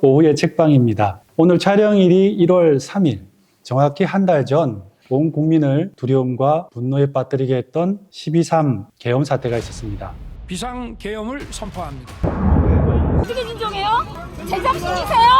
오후의 책방입니다. 오늘 촬영일이 1월 3일, 정확히 한 달 전 온 국민을 두려움과 분노에 빠뜨리게 했던 12.3 계엄 사태가 있었습니다. 비상계엄을 선포합니다. 어떻게 진정해요? 제정신이세요?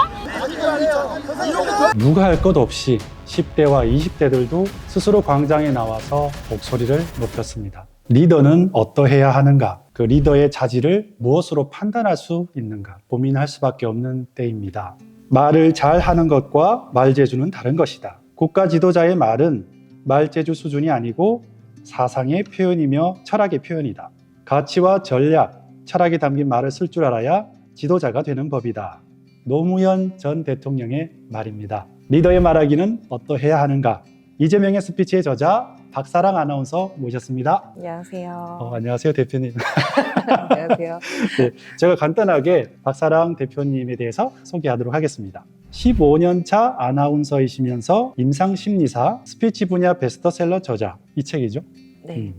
누가 할 것 없이 10대와 20대들도 스스로 광장에 나와서 목소리를 높였습니다. 리더는 어떠해야 하는가? 그 리더의 자질을 무엇으로 판단할 수 있는가? 고민할 수밖에 없는 때입니다. 말을 잘 하는 것과 말재주는 다른 것이다. 국가 지도자의 말은 말재주 수준이 아니고 사상의 표현이며 철학의 표현이다. 가치와 전략, 철학이 담긴 말을 쓸 줄 알아야 지도자가 되는 법이다. 노무현 전 대통령의 말입니다. 리더의 말하기는 어떠해야 하는가? 이재명의 스피치의 저자 박사랑 아나운서 모셨습니다. 안녕하세요. 안녕하세요, 대표님. 안녕하세요. 네, 제가 간단하게 박사랑 대표님에 대해서 소개하도록 하겠습니다. 15년 차 아나운서이시면서 임상심리사, 스피치 분야 베스트셀러 저자, 이 책이죠. 네.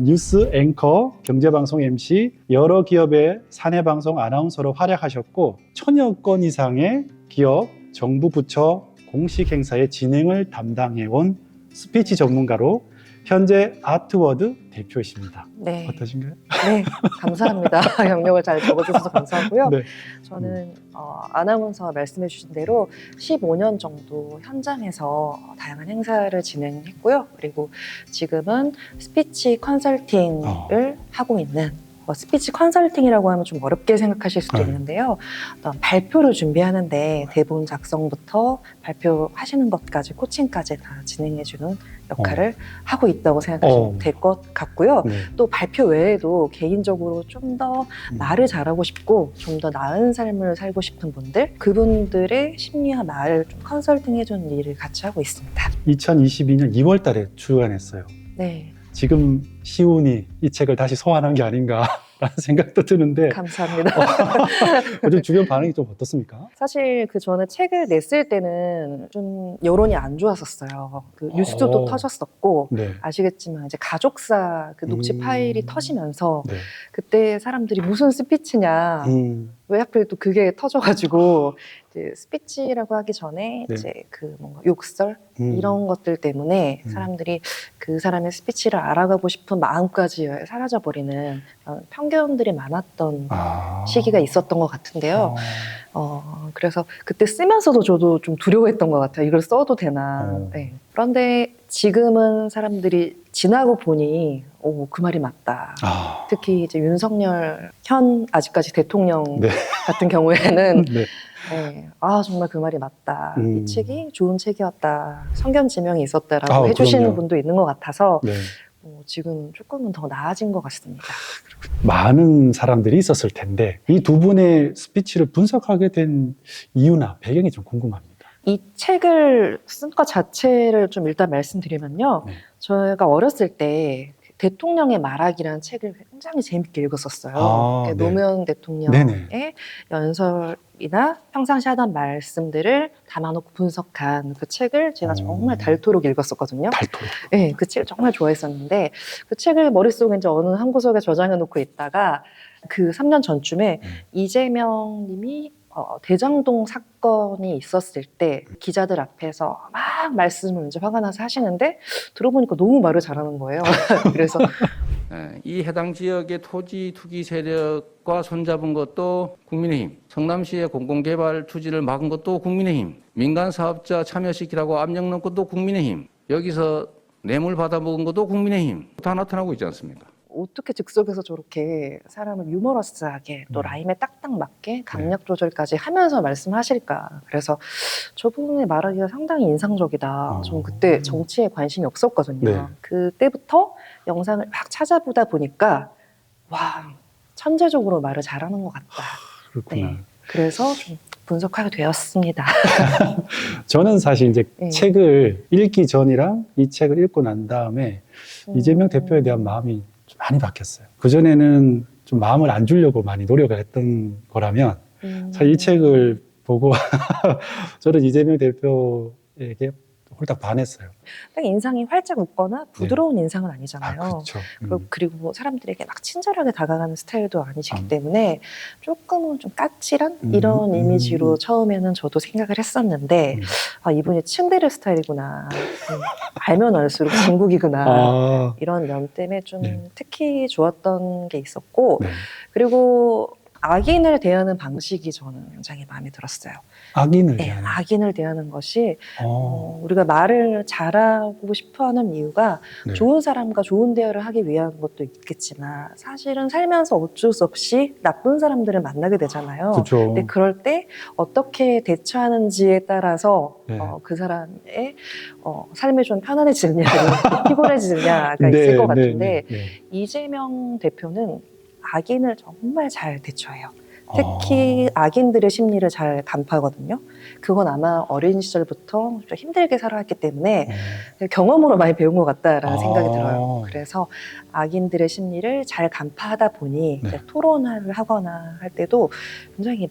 뉴스 앵커, 경제방송 MC, 여러 기업의 사내방송 아나운서로 활약하셨고 1000여 건 이상의 기업, 정부 부처 공식 행사의 진행을 담당해온 스피치 전문가로 현재 아트워드 대표이십니다. 네. 어떠신가요? 네, 감사합니다. 경력을 잘 적어주셔서 감사하고요. 네. 저는 아나운서 말씀해 주신 대로 15년 정도 현장에서 다양한 행사를 진행했고요. 그리고 지금은 스피치 컨설팅을 하고 있는 스피치 컨설팅이라고 하면 좀 어렵게 생각하실 수도 있는데요. 어떤 발표를 준비하는데 대본 작성부터 발표하시는 것까지 코칭까지 다 진행해주는 역할을 하고 있다고 생각하시면 될 것 같고요. 네. 또 발표 외에도 개인적으로 좀 더 말을 잘하고 싶고 좀 더 나은 삶을 살고 싶은 분들, 그분들의 심리와 말을 좀 컨설팅해주는 일을 같이 하고 있습니다. 2022년 2월 달에 출간했어요. 네, 지금 시운이 이 책을 다시 소환한 게 아닌가라는 생각도 드는데 감사합니다. 요즘 주변 반응이 좀 어떻습니까? 사실 그 전에 책을 냈을 때는 좀 여론이 안 좋았었어요. 그 뉴스도 터졌었고 네. 아시겠지만 이제 가족사 그 녹취 파일이 터지면서 네. 그때 사람들이 무슨 스피치냐 왜 하필 또 그게 터져가지고 이제 스피치라고 하기 전에 네. 이제 그 뭔가 욕설 이런 것들 때문에 사람들이 그 사람의 스피치를 알아가고 싶은 마음까지 사라져버리는 편견들이 많았던 시기가 있었던 것 같은데요. 그래서 그때 쓰면서도 저도 좀 두려워했던 것 같아요. 이걸 써도 되나. 네. 그런데 지금은 사람들이 지나고 보니 그 말이 맞다. 특히 이제 윤석열 현 아직까지 대통령 네. 같은 경우에는 네. 네. 정말 그 말이 맞다. 이 책이 좋은 책이었다. 성견 지명이 있었다라고 해주시는 그럼요. 분도 있는 것 같아서 네. 지금 조금은 더 나아진 것 같습니다. 많은 사람들이 있었을 텐데 이 두 분의 스피치를 분석하게 된 이유나 배경이 좀 궁금합니다. 이 책을 쓴 것 자체를 좀 일단 말씀드리면요. 네. 저희가 어렸을 때 대통령의 말하기라는 책을 굉장히 재밌게 읽었었어요. 네. 노무현 대통령의 네네. 연설이나 평상시 하던 말씀들을 담아놓고 분석한 그 책을 제가 정말 닳도록 읽었었거든요. 닳도록. 네, 그 책을 정말 좋아했었는데 그 책을 머릿속에 이제 어느 한 구석에 저장해놓고 있다가 그 3년 전쯤에 이재명 님이 대장동 사건이 있었을 때 기자들 앞에서 막 말씀을 이제 화가 나서 하시는데 들어보니까 너무 말을 잘하는 거예요. 그래서 이 해당 지역의 토지 투기 세력과 손잡은 것도 국민의힘, 성남시의 공공개발 투지를 막은 것도 국민의힘, 민간 사업자 참여시키라고 압력 넣은 것도 국민의힘, 여기서 뇌물 받아먹은 것도 국민의힘, 다 나타나고 있지 않습니까? 어떻게 즉석에서 저렇게 사람을 유머러스하게 또 라임에 딱딱 맞게 강약 조절까지 하면서 말씀하실까. 그래서 저분의 말하기가 상당히 인상적이다. 저는 그때 정치에 관심이 없었거든요. 네. 그때부터 영상을 막 찾아보다 보니까 와, 천재적으로 말을 잘하는 것 같다. 그렇구나. 네. 그래서 좀 분석하게 되었습니다. 저는 사실 이제 네. 책을 읽기 전이랑 이 책을 읽고 난 다음에 이재명 대표에 대한 마음이 좀 많이 바뀌었어요. 그전에는 좀 마음을 안 주려고 많이 노력을 했던 거라면 사실 이 책을 보고 저는 이재명 대표에게 홀딱 반했어요. 딱 인상이 활짝 웃거나 부드러운 인상은 아니잖아요. 그렇죠. 그리고 사람들에게 막 친절하게 다가가는 스타일도 아니시기 음. 때문에 조금은 좀 까칠한 이런 이미지로 처음에는 저도 생각을 했었는데 아, 이분이 츤데레 스타일이구나. 알면 알수록 진국이구나. 아, 이런 면 때문에 좀 네. 특히 좋았던 게 있었고 네. 그리고 악인을 대하는 방식이 저는 굉장히 마음에 들었어요. 악인을 네, 대하는. 악인을 대하는 것이 어, 우리가 말을 잘하고 싶어하는 이유가 네. 좋은 사람과 좋은 대화를 하기 위한 것도 있겠지만 사실은 살면서 어쩔 수 없이 나쁜 사람들을 만나게 되잖아요. 그렇죠. 근데 그럴 때 어떻게 대처하는지에 따라서 네. 그 사람의 삶이 좀 편안해지느냐 아니면 피곤해지느냐가 있을 것 같은데 네. 이재명 대표는 악인을 정말 잘 대처해요. 특히 악인들의 심리를 잘 간파하거든요. 그건 아마 어린 시절부터 좀 힘들게 살아왔기 때문에 경험으로 많이 배운 것 같다라는 생각이 들어요. 그래서 악인들의 심리를 잘 간파하다 보니 네. 이제 토론을 하거나 할 때도 굉장히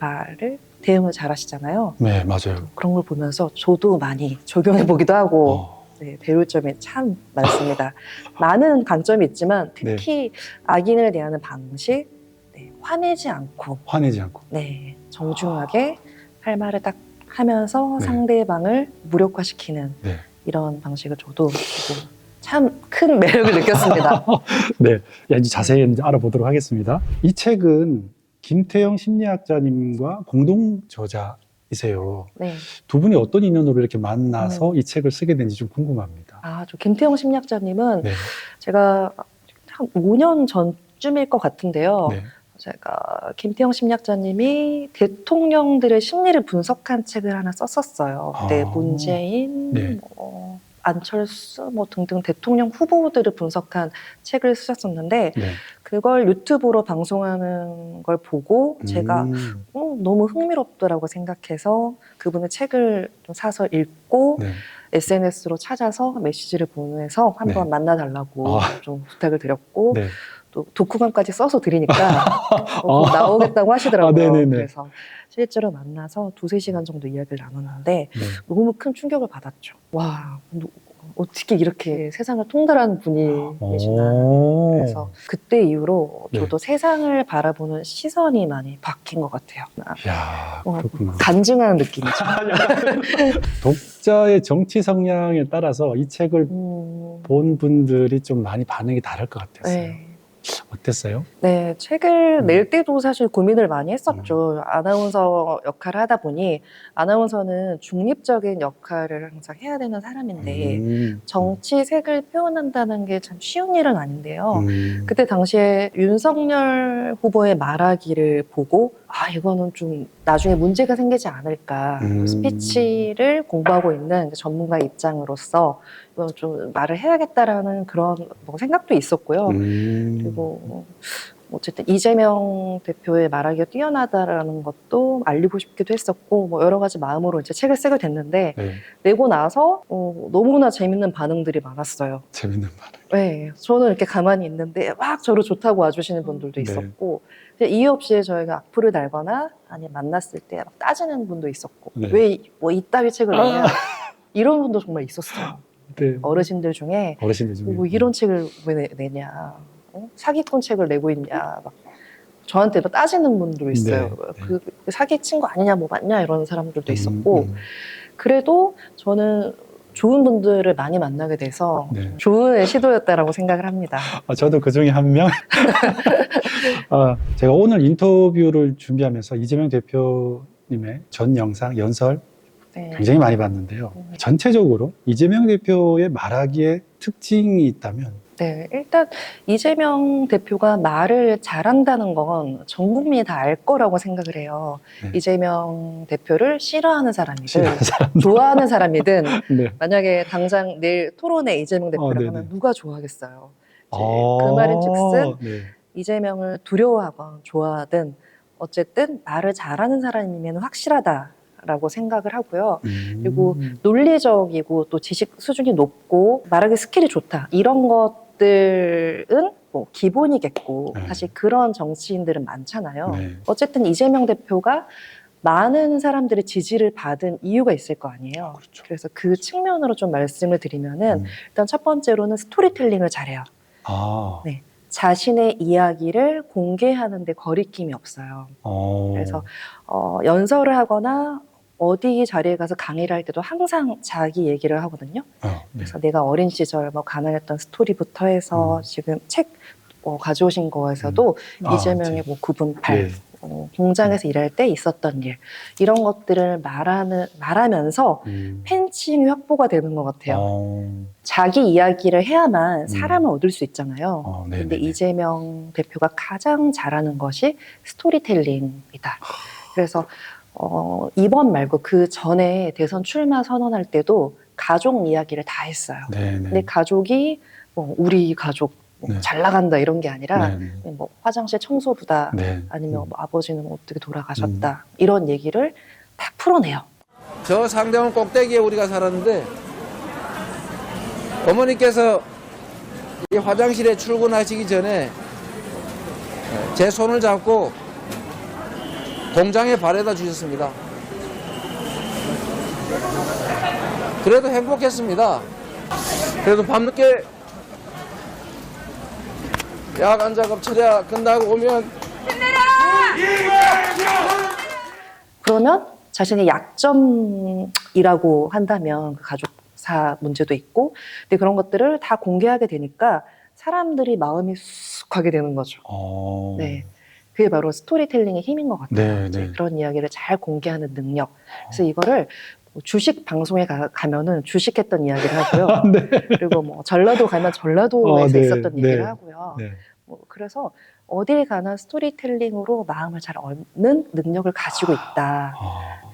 대응을 잘 하시잖아요. 네, 맞아요. 그런 걸 보면서 저도 많이 적용해 보기도 하고 네, 배울 점이 참 많습니다. 많은 강점이 있지만 특히 악인을 대하는 방식, 네, 화내지 않고 네, 정중하게 할 말을 딱 하면서 네. 상대방을 무력화시키는 네. 이런 방식을 저도 보고 참 큰 매력을 느꼈습니다. 네, 이제 자세히 이제 알아보도록 하겠습니다. 이 책은 김태형 심리학자님과 공동 저자이세요. 네. 두 분이 어떤 인연으로 이렇게 만나서 이 책을 쓰게 된지 좀 궁금합니다. 아, 저 김태형 심리학자님은 네. 제가 한 5년 전쯤일 것 같은데요. 네. 제가 김태형 심리학자님이 대통령들의 심리를 분석한 책을 하나 썼었어요. 그때 문재인, 네. 안철수 등등 대통령 후보들을 분석한 책을 쓰셨었는데 네. 그걸 유튜브로 방송하는 걸 보고 제가 너무 흥미롭더라고 생각해서 그분의 책을 좀 사서 읽고 네. SNS로 찾아서 메시지를 보내서 한번 만나달라고 좀 부탁을 드렸고 네. 또 독후감까지 써서 드리니까 꼭 나오겠다고 하시더라고요. 네네네. 그래서 실제로 만나서 2-3시간 정도 이야기를 나눴는데 네. 너무 큰 충격을 받았죠. 와, 어떻게 이렇게 세상을 통달하는 분이 계시나. 그래서 그때 이후로 저도 세상을 바라보는 시선이 많이 바뀐 것 같아요. 이야, 그렇구나. 간증하는 느낌이죠. 독자의 정치 성향에 따라서 이 책을 본 분들이 좀 많이 반응이 다를 것 같았어요. 네. 어땠어요? 네, 책을 낼 때도 사실 고민을 많이 했었죠. 아나운서 역할을 하다 보니 아나운서는 중립적인 역할을 항상 해야 되는 사람인데 정치색을 표현한다는 게 참 쉬운 일은 아닌데요. 그때 당시에 윤석열 후보의 말하기를 보고 이거는 좀 나중에 문제가 생기지 않을까. 스피치를 공부하고 있는 전문가 입장으로서 이건 좀 말을 해야겠다라는 그런 생각도 있었고요. 그리고 어쨌든 이재명 대표의 말하기가 뛰어나다라는 것도 알리고 싶기도 했었고 여러 가지 마음으로 이제 책을 쓰게 됐는데 내고 나서 너무나 재밌는 반응들이 많았어요. 재밌는 반응. 네, 저는 이렇게 가만히 있는데 막 저를 좋다고 와주시는 분들도 있었고 이유 없이 저희가 악플을 달거나 아니면 만났을 때 막 따지는 분도 있었고 왜 이따위 책을 내냐 이런 분도 정말 있었어요. 어르신들 중에 이런 책을 왜 내냐, 사기꾼 책을 내고 있냐, 막 저한테 막 따지는 분도 있어요. 그 사기친 거 아니냐, 뭐 맞냐 이런 사람들도 있었고 그래도 저는 좋은 분들을 많이 만나게 돼서 좋은 시도였다라고 생각을 합니다. 저도 그 중에 한 명. 제가 오늘 인터뷰를 준비하면서 이재명 대표님의 전 영상, 연설 굉장히 많이 봤는데요. 전체적으로 이재명 대표의 말하기에 특징이 있다면? 네, 일단 이재명 대표가 말을 잘한다는 건 전 국민이 다 알 거라고 생각을 해요. 이재명 대표를 싫어하는 사람이든 좋아하는 사람이든 만약에 당장 내일 토론에 이재명 대표를 하면 누가 좋아하겠어요. 그 말인즉슨 이재명을 두려워하건 좋아하든 어쨌든 말을 잘하는 사람이면 확실하다라고 생각을 하고요. 그리고 논리적이고 또 지식 수준이 높고 말하기 스킬이 좋다 이런 것들은 기본이겠고 사실 그런 정치인들은 많잖아요. 어쨌든 이재명 대표가 많은 사람들의 지지를 받은 이유가 있을 거 아니에요. 그렇죠. 그래서 그 측면으로 좀 말씀을 드리면은 일단 첫 번째로는 스토리텔링을 잘해요. 아, 네. 자신의 이야기를 공개하는 데 거리낌이 없어요. 어. 그래서 연설을 하거나 어디 자리에 가서 강의를 할 때도 항상 자기 얘기를 하거든요. 네. 그래서 내가 어린 시절 뭐 가난했던 스토리부터 해서 지금 책 가져오신 거에서도 이재명의 네. 뭐 9분 8, 네. 공장에서 일할 때 있었던 일 이런 것들을 말하면서 팬층이 확보가 되는 것 같아요. 자기 이야기를 해야만 사람을 얻을 수 있잖아요. 네네네. 근데 이재명 대표가 가장 잘하는 것이 스토리텔링이다. 그래서 이번 말고 그 전에 대선 출마 선언할 때도 가족 이야기를 다 했어요. 네네. 근데 가족이 뭐 우리 가족 뭐 네. 잘 나간다 이런 게 아니라 네네. 뭐 화장실 청소부다 네. 아니면 뭐 아버지는 어떻게 돌아가셨다 이런 얘기를 다 풀어내요. 저 상대원 꼭대기에 우리가 살았는데 어머니께서 이 화장실에 출근하시기 전에 제 손을 잡고 공장에 발에다 주셨습니다. 그래도 행복했습니다. 그래도 밤늦게 야간 작업 처리가 끝나고 오면 그러면 자신의 약점이라고 한다면 그 가족사 문제도 있고 근데 그런 것들을 다 공개하게 되니까 사람들이 마음이 쑥하게 되는 거죠. 네. 그게 바로 스토리텔링의 힘인 것 같아요. 네, 이제 네. 그런 이야기를 잘 공개하는 능력. 그래서 이거를 주식 방송에 가면은 주식했던 이야기를 하고요. 네. 그리고 뭐 전라도 가면 전라도에서 네, 있었던 네. 얘기를 하고요. 네. 그래서 어딜 가나 스토리텔링으로 마음을 잘 얻는 능력을 가지고 있다.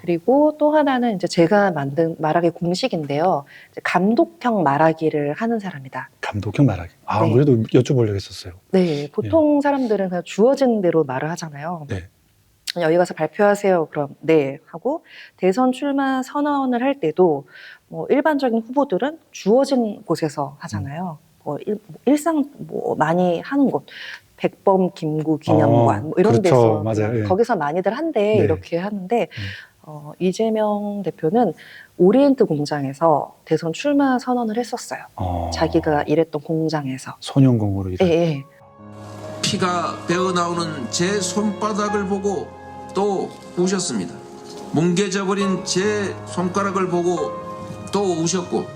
그리고 또 하나는 이제 제가 만든 말하기 공식인데요. 이제 감독형 말하기를 하는 사람이다. 감독형 말하기. 네. 그래도 여쭤보려고 했었어요. 네, 보통 사람들은 그냥 주어진 대로 말을 하잖아요. 네. 여기 가서 발표하세요. 그럼 네 하고 대선 출마 선언을 할 때도 뭐 일반적인 후보들은 주어진 곳에서 하잖아요. 일상 많이 하는 곳. 백범, 김구, 기념관 뭐 이런 그렇죠. 데서 맞아요. 예. 거기서 많이들 한데 네. 이렇게 하는데 이재명 대표는 오리엔트 공장에서 대선 출마 선언을 했었어요. 자기가 일했던 공장에서. 소년공으로 일한. 예. 피가 배어나오는 제 손바닥을 보고 또 우셨습니다. 뭉개져버린 제 손가락을 보고 또 우셨고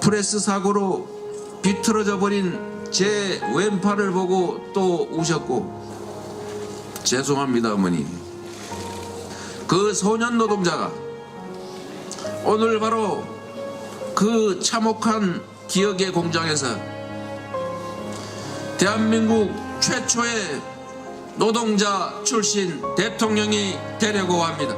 프레스 사고로 비틀어져 버린 제 왼팔을 보고 또 우셨고 죄송합니다 어머니. 그 소년 노동자가 오늘 바로 그 참혹한 기억의 공장에서 대한민국 최초의 노동자 출신 대통령이 되려고 합니다.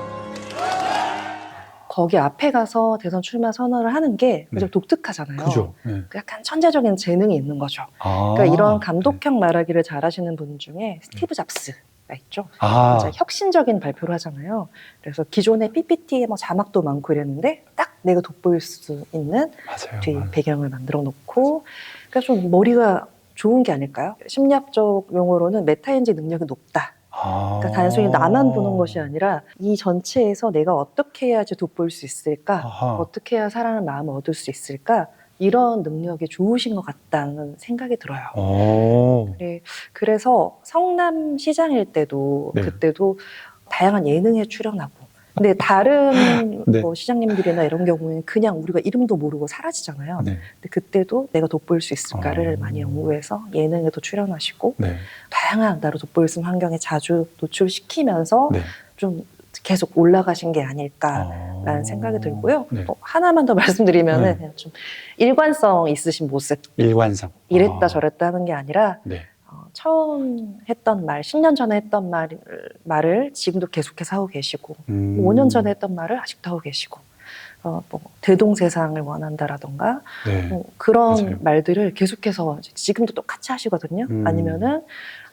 거기 앞에 가서 대선 출마 선언을 하는 게 네. 좀 독특하잖아요. 그죠. 네. 약간 천재적인 재능이 있는 거죠. 그러니까 이런 감독형 말하기를 잘하시는 분 중에 스티브 잡스가 있죠. 진짜 혁신적인 발표를 하잖아요. 그래서 기존의 PPT에 뭐 자막도 많고 이랬는데 딱 내가 돋보일 수 있는 맞아요. 뒤 배경을 만들어 놓고 그러니까 좀 머리가 좋은 게 아닐까요? 심리학적 용어로는 메타인지 능력이 높다. 그러니까 단순히 나만 보는 것이 아니라 이 전체에서 내가 어떻게 해야지 돋보일 수 있을까? 어떻게 해야 사람의 마음을 얻을 수 있을까? 이런 능력이 좋으신 것 같다는 생각이 들어요. 그래서 성남시장일 때도 네. 그때도 다양한 예능에 출연하고 근데 다른 네. 뭐 시장님들이나 이런 경우에는 그냥 우리가 이름도 모르고 사라지잖아요. 네. 근데 그때도 내가 돋보일 수 있을까를 많이 연구해서 예능에도 출연하시고 네. 다양한 나로 돋보일 수 있는 환경에 자주 노출시키면서 네. 좀 계속 올라가신 게 아닐까라는 생각이 들고요. 네. 또 하나만 더 말씀드리면은 네. 그냥 좀 일관성 있으신 모습, 일관성. 이랬다 저랬다 하는 게 아니라 네. 처음 했던 말, 10년 전에 했던 말을 지금도 계속해서 하고 계시고 5년 전에 했던 말을 아직도 하고 계시고 뭐 대동세상을 원한다라던가 네. 뭐 그런 맞아요. 말들을 계속해서 지금도 똑같이 하시거든요. 아니면은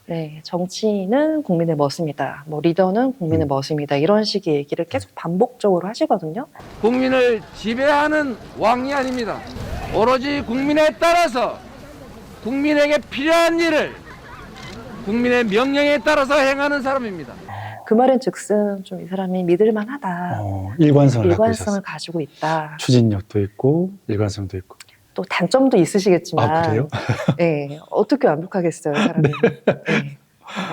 네, 정치인은 국민의 멋입니다. 뭐 리더는 국민의 멋입니다. 이런 식의 얘기를 계속 반복적으로 하시거든요. 국민을 지배하는 왕이 아닙니다. 오로지 국민에 따라서 국민에게 필요한 일을 국민의 명령에 따라서 행하는 사람입니다. 그 말인즉슨 좀 이 사람이 믿을만하다. 일관성을 갖고 일관성을 있었어요. 가지고 있다. 추진력도 있고 일관성도 있고. 또 단점도 있으시겠지만, 그래요? 네, 어떻게 완벽하겠어요, 사람이. 네.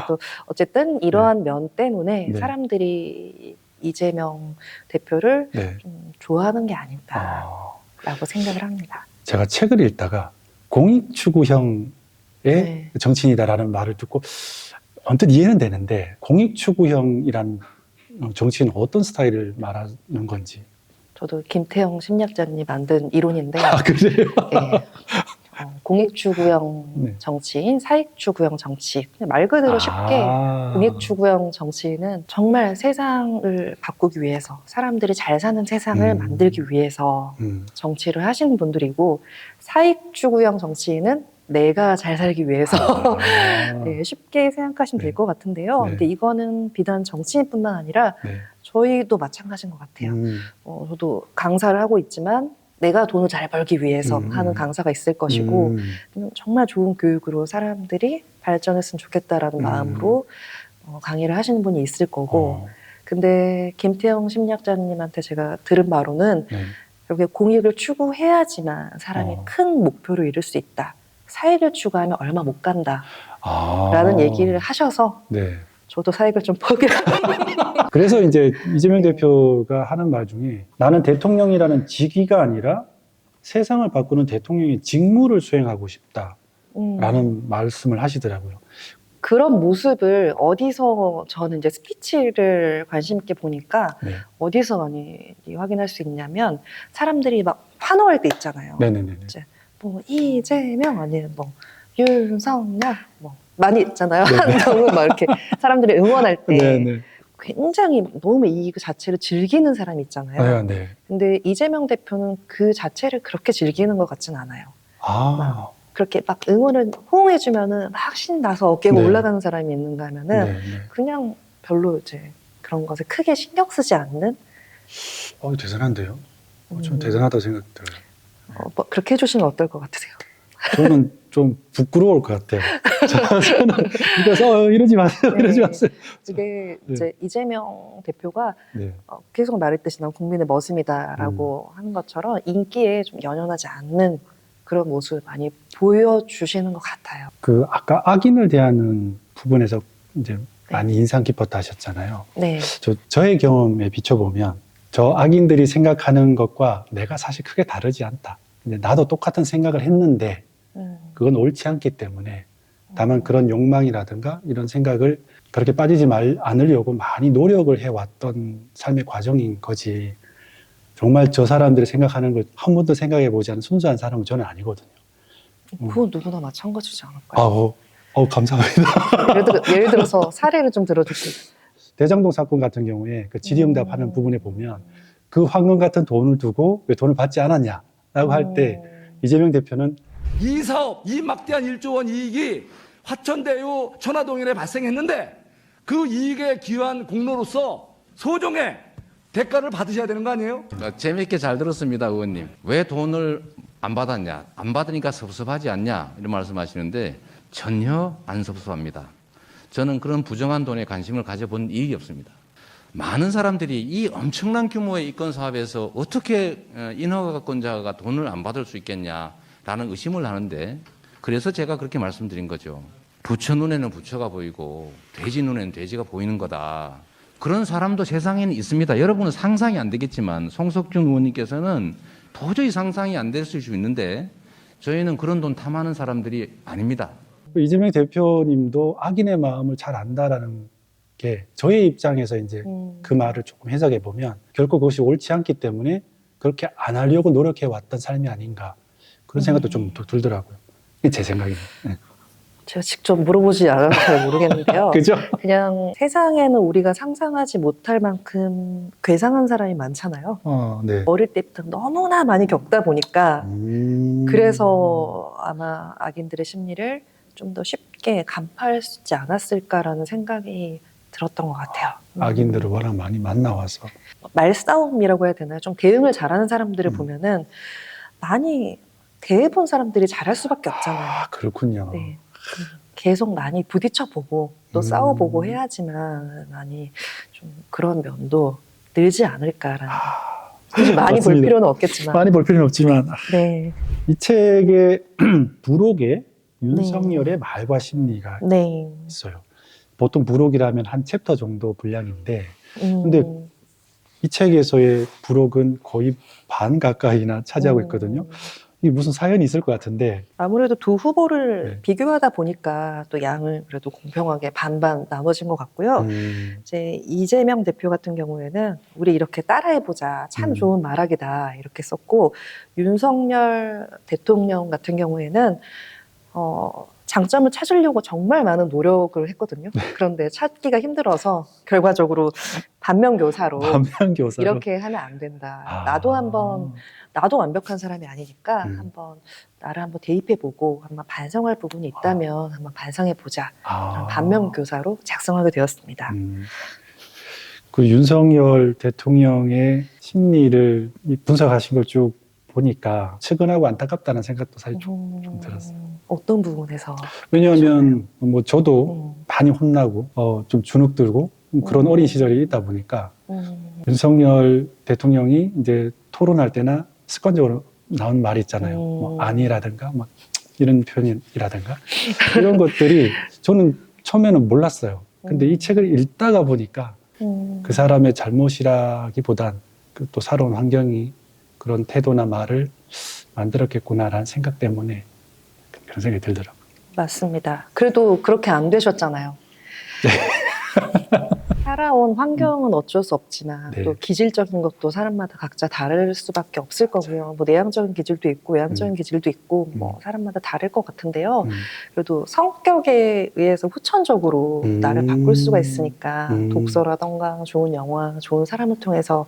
또 어쨌든 이러한 면 때문에 네. 사람들이 이재명 대표를 네. 좀 좋아하는 게 아닌가라고 생각을 합니다. 제가 책을 읽다가 공익추구형의 네. 정치인이다라는 말을 듣고 언뜻 이해는 되는데 공익추구형이란 정치인은 어떤 스타일을 말하는 건지. 저도 김태형 심리학자님이 만든 이론인데 그래요? 네. 공익추구형 네. 정치인, 사익추구형 정치. 그냥 말 그대로 쉽게 공익추구형 정치인은 정말 세상을 바꾸기 위해서, 사람들이 잘 사는 세상을 만들기 위해서 정치를 하시는 분들이고, 사익추구형 정치인은 내가 잘 살기 위해서 네, 쉽게 생각하시면 네. 될 것 같은데요. 네. 근데 이거는 비단 정치인뿐만 아니라 네. 저희도 마찬가지인 것 같아요. 저도 강사를 하고 있지만 내가 돈을 잘 벌기 위해서 하는 강사가 있을 것이고, 정말 좋은 교육으로 사람들이 발전했으면 좋겠다라는 마음으로 강의를 하시는 분이 있을 거고, 근데 김태형 심리학자님한테 제가 들은 바로는 네. 결국에 공익을 추구해야지만 사람이 큰 목표를 이룰 수 있다. 사익을 추구하면 얼마 못 간다. 라는 얘기를 하셔서 네. 저도 사익을 좀 포기합니다. 그래서 이제 이재명 대표가 하는 말 중에 나는 대통령이라는 직위가 아니라 세상을 바꾸는 대통령의 직무를 수행하고 싶다라는 말씀을 하시더라고요. 그런 모습을 어디서 저는 이제 스피치를 관심 있게 보니까 네. 어디서 많이 확인할 수 있냐면 사람들이 막 환호할 때 있잖아요. 네네네. 이제 뭐 이재명 아니면 뭐 윤석열 뭐 많이 있잖아요. 한동훈 막 이렇게 사람들이 응원할 때 네네. 굉장히 너무 이 자체를 즐기는 사람이 있잖아요. 네. 근데 이재명 대표는 그 자체를 그렇게 즐기는 것 같진 않아요. 그렇게 막 응원을 호응해주면은 막 신나서 어깨가 네. 올라가는 사람이 있는가 하면은 네. 그냥 별로 이제 그런 것에 크게 신경 쓰지 않는. 대단한데요? 좀 대단하다고 생각 들어요. 뭐 그렇게 해주시면 어떨 것 같으세요? 저는 좀 부끄러울 것 같아요. 저는 그래서 이러지 마세요, 네. 이러지 마세요. 이게 네. 이제 이재명 대표가 네. 계속 말했듯이 난 국민의 머슴이다라고 하는 것처럼 인기에 좀 연연하지 않는 그런 모습을 많이 보여주시는 것 같아요. 그 아까 악인을 대하는 부분에서 이제 많이 인상 깊었다 하셨잖아요. 네. 저의 경험에 비춰보면 저 악인들이 생각하는 것과 내가 사실 크게 다르지 않다. 근데 나도 똑같은 생각을 했는데 그건 옳지 않기 때문에 다만 그런 욕망이라든가 이런 생각을 그렇게 빠지지 않으려고 많이 노력을 해왔던 삶의 과정인 거지. 정말 저 사람들이 생각하는 걸 한 번도 생각해보지 않은 순수한 사람은 저는 아니거든요. 그건 누구나 마찬가지지 않을까요? 감사합니다. 예를 들어서 사례를 좀 들어주시죠. 대장동 사건 같은 경우에 그 질의응답하는 부분에 보면 그 황금 같은 돈을 두고 왜 돈을 받지 않았냐라고 할 때 이재명 대표는 이 사업, 이 막대한 1조 원 이익이 화천대유 천화동인에 발생했는데 그 이익에 기여한 공로로서 소정의 대가를 받으셔야 되는 거 아니에요? 재미있게 잘 들었습니다, 의원님. 왜 돈을 안 받았냐? 안 받으니까 섭섭하지 않냐? 이런 말씀하시는데 전혀 안 섭섭합니다. 저는 그런 부정한 돈에 관심을 가져본 이익이 없습니다. 많은 사람들이 이 엄청난 규모의 이권 사업에서 어떻게 인허가권자가 돈을 안 받을 수 있겠냐라는 의심을 하는데, 그래서 제가 그렇게 말씀드린 거죠. 부처 눈에는 부처가 보이고 돼지 눈에는 돼지가 보이는 거다. 그런 사람도 세상에는 있습니다. 여러분은 상상이 안 되겠지만 송석준 의원님께서는 도저히 상상이 안 될 수 있는데 저희는 그런 돈 탐하는 사람들이 아닙니다. 이재명 대표님도 악인의 마음을 잘 안다라는 게 저의 입장에서 이제 그 말을 조금 해석해 보면 결코 그것이 옳지 않기 때문에 그렇게 안 하려고 노력해 왔던 삶이 아닌가 그런 생각도 좀 들더라고요. 이게 제 생각입니다. 네. 제가 직접 물어보지 않아서 잘 모르겠는데요. 그죠? 그냥 세상에는 우리가 상상하지 못할 만큼 괴상한 사람이 많잖아요. 네. 어릴 때부터 너무나 많이 겪다 보니까 그래서 아마 악인들의 심리를 좀 더 쉽게 간파할 수 있지 않았을까라는 생각이 들었던 것 같아요. 악인들을 워낙 많이 만나와서 말싸움이라고 해야 되나요? 좀 대응을 잘하는 사람들을 보면은 많이 대해본 사람들이 잘할 수밖에 없잖아요. 그렇군요. 네. 계속 많이 부딪혀보고 또 싸워보고 해야지만 많이 좀 그런 면도 늘지 않을까라는. 굳이 많이 볼 맞습니다. 필요는 없겠지만. 많이 볼 필요는 없지만 네. 이 책의 부록에 윤석열의 말과 심리가 네. 있어요. 보통 부록이라면 한 챕터 정도 분량인데 근데 이 책에서의 부록은 거의 반 가까이나 차지하고 있거든요. 이게 무슨 사연이 있을 것 같은데 아무래도 두 후보를 네. 비교하다 보니까 또 양을 그래도 공평하게 반반 나눠진 것 같고요. 이제 이재명 대표 같은 경우에는 우리 이렇게 따라해보자. 참 좋은 말하기다. 이렇게 썼고 윤석열 대통령 같은 경우에는 장점을 찾으려고 정말 많은 노력을 했거든요. 그런데 찾기가 힘들어서 결과적으로 반면교사로 반면교사로 이렇게 하면 안 된다. 나도 완벽한 사람이 아니니까 나를 한번 대입해보고 한번 반성할 부분이 있다면 한번 반성해보자. 그런 반면교사로 작성하게 되었습니다. 그 윤석열 대통령의 심리를 분석하신 걸 쭉 보니까 측은하고 안타깝다는 생각도 사실 좀 들었어요. 어떤 부분에서? 왜냐하면 뭐 저도 많이 혼나고 좀 주눅 들고 그런 어린 시절이 있다 보니까 윤석열 대통령이 이제 토론할 때나 습관적으로 나온 말이 있잖아요. 뭐 아니라든가 막 이런 표현이라든가 이런 것들이 저는 처음에는 몰랐어요. 근데 이 책을 읽다가 보니까 그 사람의 잘못이라기보단 그 또 살아온 환경이 그런 태도나 말을 만들었겠구나라는 생각 때문에 그런 생각이 들더라고요. 맞습니다. 그래도 그렇게 안 되셨잖아요. 살아온 환경은 어쩔 수 없지만 네. 또 기질적인 것도 사람마다 각자 다를 수밖에 없을 거고요. 뭐 내향적인 기질도 있고 외향적인 기질도 있고 뭐 사람마다 다를 것 같은데요. 그래도 성격에 의해서 후천적으로 나를 바꿀 수가 있으니까 독서라던가 좋은 영화, 좋은 사람을 통해서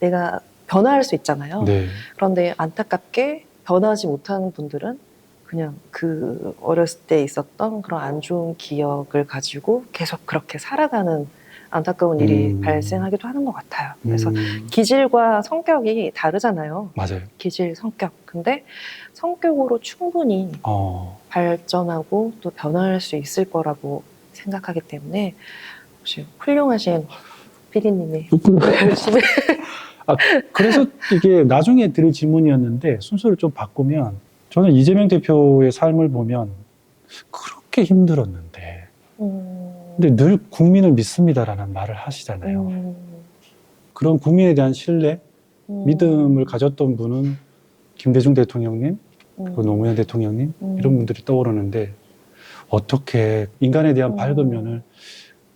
내가 변화할 수 있잖아요. 네. 그런데 안타깝게 변하지 못하는 분들은 그냥 그 어렸을 때 있었던 그런 안 좋은 기억을 가지고 계속 그렇게 살아가는 안타까운 일이 발생하기도 하는 것 같아요. 그래서 기질과 성격이 다르잖아요. 맞아요. 기질, 성격. 근데 성격으로 충분히 발전하고 또 변화할 수 있을 거라고 생각하기 때문에 혹시 훌륭하신 PD님이 열심히 그래서 이게 나중에 드릴 질문이었는데 순서를 좀 바꾸면 저는 이재명 대표의 삶을 보면 그렇게 힘들었는데 근데 늘 국민을 믿습니다라는 말을 하시잖아요. 그런 국민에 대한 신뢰, 믿음을 가졌던 분은 김대중 대통령님, 그리고 노무현 대통령님 이런 분들이 떠오르는데 어떻게 인간에 대한 밝은 면을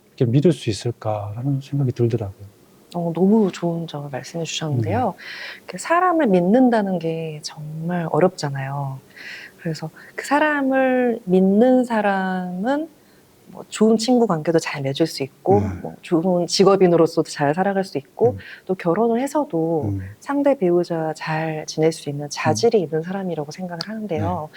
이렇게 믿을 수 있을까라는 생각이 들더라고요. 너무 좋은 점을 말씀해 주셨는데요. 사람을 믿는다는 게 정말 어렵잖아요. 그래서 그 사람을 믿는 사람은 뭐 좋은 친구 관계도 잘 맺을 수 있고 뭐 좋은 직업인으로서도 잘 살아갈 수 있고 또 결혼을 해서도 상대 배우자 잘 지낼 수 있는 자질이 있는 사람이라고 생각을 하는데요.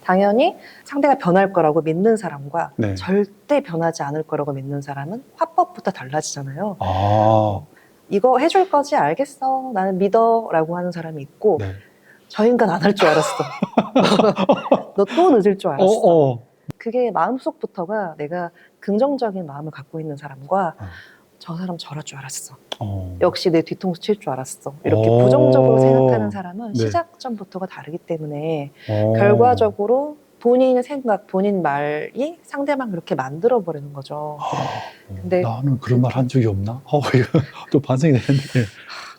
당연히 상대가 변할 거라고 믿는 사람과 절대 변하지 않을 거라고 믿는 사람은 화법부터 달라지잖아요. 이거 해줄 거지? 알겠어. 나는 믿어. 라고 하는 사람이 있고 저 인간 안 할 줄 알았어. 너 또 늦을 줄 알았어. 그게 마음속부터가 내가 긍정적인 마음을 갖고 있는 사람과 저 사람 저럴 줄 알았어. 역시 내 뒤통수 칠 줄 알았어. 이렇게 부정적으로 생각하는 사람은 시작점부터가 다르기 때문에 결과적으로 본인의 생각, 본인 말이 상대방 그렇게 만들어버리는 거죠. 근데 나는 그런 말 한 적이 없나? 이거 또 반성이 되는데.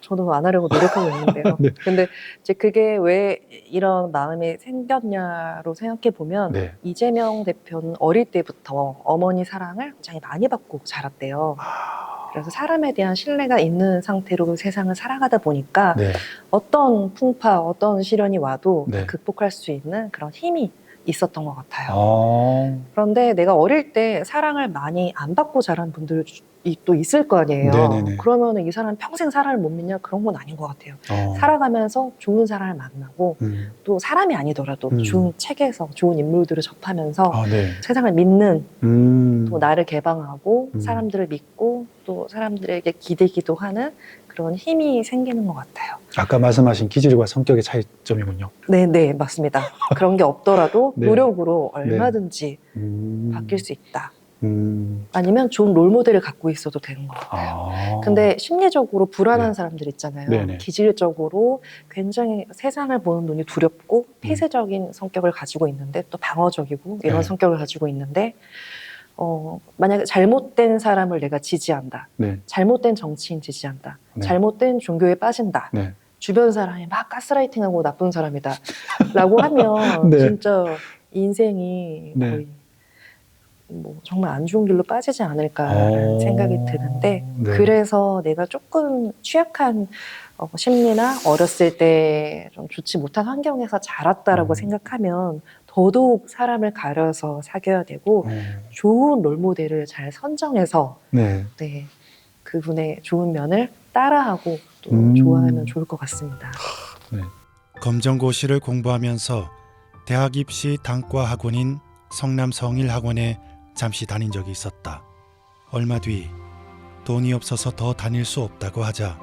저도 안 하려고 노력하고 있는데요. 근데 이제 그게 왜 이런 마음이 생겼냐로 생각해 보면 이재명 대표는 어릴 때부터 어머니 사랑을 굉장히 많이 받고 자랐대요. 그래서 사람에 대한 신뢰가 있는 상태로 세상을 살아가다 보니까 어떤 풍파, 어떤 시련이 와도 극복할 수 있는 그런 힘이 있었던 것 같아요. 그런데 내가 어릴 때 사랑을 많이 안 받고 자란 분들이 또 있을 거 아니에요. 네네네. 그러면 이 사람 평생 사람을 못 믿냐? 그런 건 아닌 것 같아요. 어. 살아가면서 좋은 사람을 만나고 또 사람이 아니더라도 음. 좋은 책에서 좋은 인물들을 접하면서 아, 네. 세상을 믿는 또 또 나를 개방하고 사람들을 믿고 또 사람들에게 기대기도 하는 그런 힘이 생기는 것 같아요. 아까 말씀하신 기질과 성격의 차이점이군요. 네, 맞습니다. 그런 게 없더라도 네. 노력으로 얼마든지 바뀔 수 있다. 아니면 좋은 롤모델을 갖고 있어도 되는 거예요. 아. 근데 심리적으로 불안한 네. 사람들 있잖아요. 네네. 기질적으로 굉장히 세상을 보는 눈이 두렵고 폐쇄적인 성격을 가지고 있는데 또 방어적이고 이런 네. 성격을 가지고 있는데 만약에 잘못된 사람을 내가 지지한다. 네. 잘못된 정치인 지지한다. 네. 잘못된 종교에 빠진다. 네. 주변 사람이 막 가스라이팅하고 나쁜 사람이다. 라고 하면 네. 진짜 인생이 네. 거의 뭐 정말 안 좋은 길로 빠지지 않을까라는 생각이 드는데 네. 그래서 내가 조금 취약한 심리나 어렸을 때 좀 좋지 못한 환경에서 자랐다라고 생각하면 더더욱 사람을 가려서 사귀어야 되고 좋은 롤모델을 잘 선정해서 네. 네, 그분의 좋은 면을 따라하고 또 좋아하면 좋을 것 같습니다. 네. 검정고시를 공부하면서 대학 입시 단과 학원인 성남 성일학원에 잠시 다닌 적이 있었다. 얼마 뒤 돈이 없어서 더 다닐 수 없다고 하자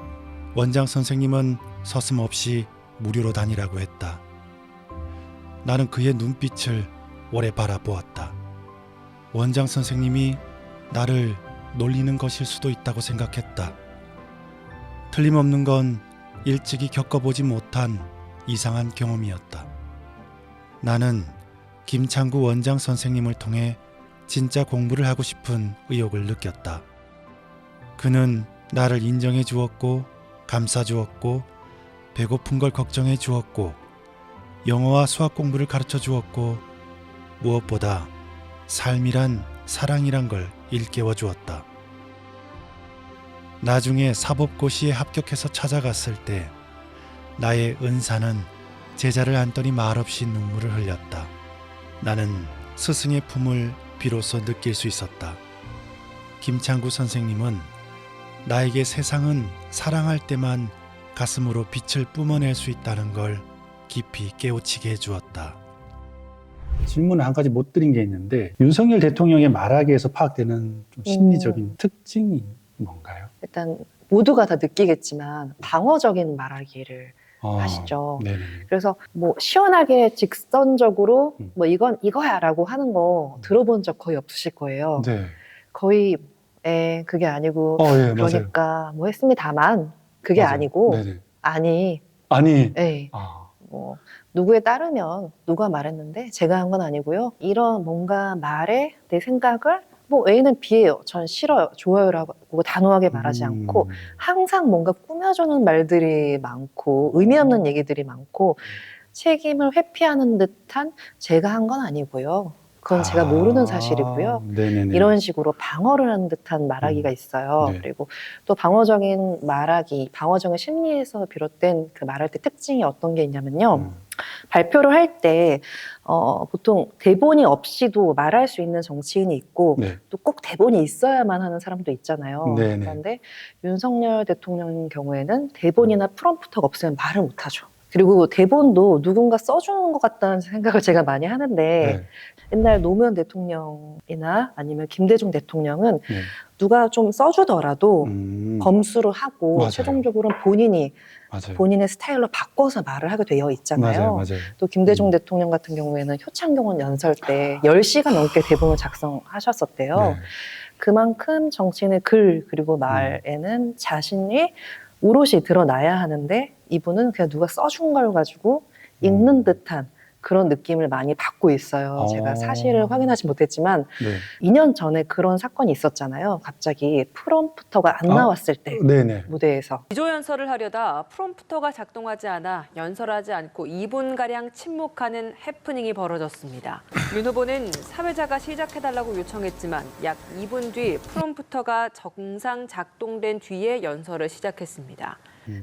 원장 선생님은 서슴없이 무료로 다니라고 했다. 나는 그의 눈빛을 오래 바라보았다. 원장 선생님이 나를 놀리는 것일 수도 있다고 생각했다. 틀림없는 건 일찍이 겪어보지 못한 이상한 경험이었다. 나는 김창구 원장 선생님을 통해 진짜 공부를 하고 싶은 의욕을 느꼈다. 그는 나를 인정해 주었고 감싸 주었고 배고픈 걸 걱정해 주었고 영어와 수학 공부를 가르쳐 주었고 무엇보다 삶이란 사랑이란 걸 일깨워 주었다. 나중에 사법고시에 합격해서 찾아갔을 때 나의 은사는 제자를 안더니 말없이 눈물을 흘렸다. 나는 스승의 품을 비로소 느낄 수 있었다. 김창구 선생님은 나에게 세상은 사랑할 때만 가슴으로 빛을 뿜어낼 수 있다는 걸 깊이 깨우치게 해주었다. 질문을 한 가지 못 드린 게 있는데 윤석열 대통령의 말하기에서 파악되는 좀 심리적인 특징이 뭔가요? 일단 모두가 다 느끼겠지만 방어적인 말하기를 하시죠. 네네. 그래서 뭐 시원하게 직선적으로 뭐 이건 이거야라고 하는 거 들어본 적 거의 없으실 거예요. 네. 거의 그게 아니고 예, 그러니까 맞아요. 뭐 했습니다만 그게 맞아요. 아니고 네네. 아니 아니. 뭐 누구에 따르면 누가 말했는데 제가 한 건 아니고요. 이런 뭔가 말에 내 생각을 뭐 A는 B예요. 전 싫어요. 좋아요라고 단호하게 말하지 않고 항상 뭔가 꾸며주는 말들이 많고 의미 없는 얘기들이 많고 책임을 회피하는 듯한 제가 한 건 아니고요. 그건 제가 모르는 사실이고요. 네네네. 이런 식으로 방어를 하는 듯한 말하기가 있어요. 네. 그리고 또 방어적인 말하기, 방어적인 심리에서 비롯된 그 말할 때 특징이 어떤 게 있냐면요. 발표를 할 때 보통 대본이 없이도 말할 수 있는 정치인이 있고 네. 또 꼭 대본이 있어야만 하는 사람도 있잖아요. 네네. 그런데 윤석열 대통령 경우에는 대본이나 프롬프터가 없으면 말을 못하죠. 그리고 대본도 누군가 써주는 것 같다는 생각을 제가 많이 하는데 네. 옛날 노무현 대통령이나 아니면 김대중 대통령은 네. 누가 좀 써주더라도 검수를 하고 맞아요. 최종적으로는 본인이 맞아요. 본인의 스타일로 바꿔서 말을 하게 되어 있잖아요. 맞아요. 또 김대중 대통령 같은 경우에는 효창경원 연설 때 10시간 넘게 대본을 작성하셨었대요. 네. 그만큼 정치인의 글 그리고 말에는 자신이 오롯이 드러나야 하는데 이분은 그냥 누가 써준 걸 가지고 읽는 듯한 그런 느낌을 많이 받고 있어요. 제가 사실을 확인하지 못했지만 네. 2년 전에 그런 사건이 있었잖아요. 갑자기 프롬프터가 안 나왔을 때 네네. 무대에서. 기조 연설을 하려다 프롬프터가 작동하지 않아 연설하지 않고 2분가량 침묵하는 해프닝이 벌어졌습니다. 윤 후보는 사회자가 시작해달라고 요청했지만 약 2분 뒤 프롬프터가 정상 작동된 뒤에 연설을 시작했습니다.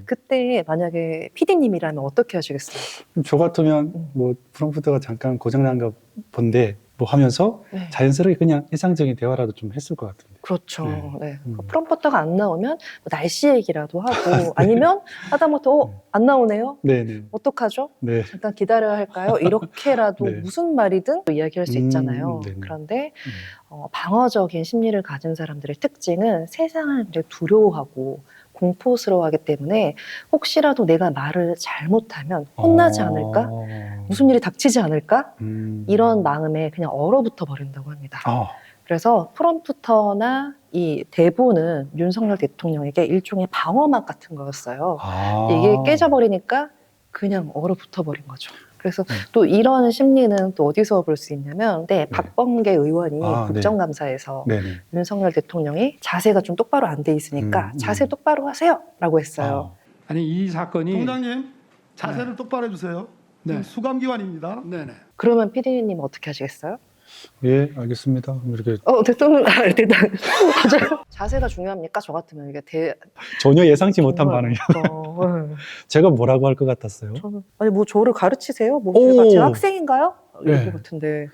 그때 만약에 PD님이라면 어떻게 하시겠어요? 저 같으면 뭐 프롬프트가 잠깐 고장난 거 본데 뭐 하면서 네. 자연스럽게 그냥 일상적인 대화라도 좀 했을 것 같은데. 그렇죠. 네. 네. 프롬프터가 안 나오면 뭐 날씨 얘기라도 하고 아니면 하다못해 안 나오네요. 네네. 어떡하죠? 네. 잠깐 기다려야 할까요? 이렇게라도 네. 무슨 말이든 이야기할 수 있잖아요. 네네. 그런데 방어적인 심리를 가진 사람들의 특징은 세상을 이제 두려워하고 공포스러워하기 때문에 혹시라도 내가 말을 잘못하면 혼나지 않을까? 무슨 일이 닥치지 않을까? 이런 마음에 그냥 얼어붙어 버린다고 합니다. 그래서 프롬프터나 이 대본은 윤석열 대통령에게 일종의 방어막 같은 거였어요. 이게 깨져버리니까 그냥 얼어붙어 버린 거죠. 그래서 또 이런 심리는 또 어디서 볼 수 있냐면, 박범계 의원이 국정감사에서 윤석열 대통령이 자세가 좀 똑바로 안 돼 있으니까 자세 똑바로 하세요 라고 했어요. 아니 이 사건이 총장님 자세를 똑바로 해주세요. 네. 수감기관입니다. 네네. 그러면 PD님 어떻게 하시겠어요? 예, 알겠습니다. 이렇게 대통령, 자세가 중요합니까? 저 같으면 이게 전혀 예상치 못한 반응이요. 제가 뭐라고 할 것 같았어요? 저는 아니 뭐 저를 가르치세요? 뭐 제가 학생인가요? 이럴 것 같은데.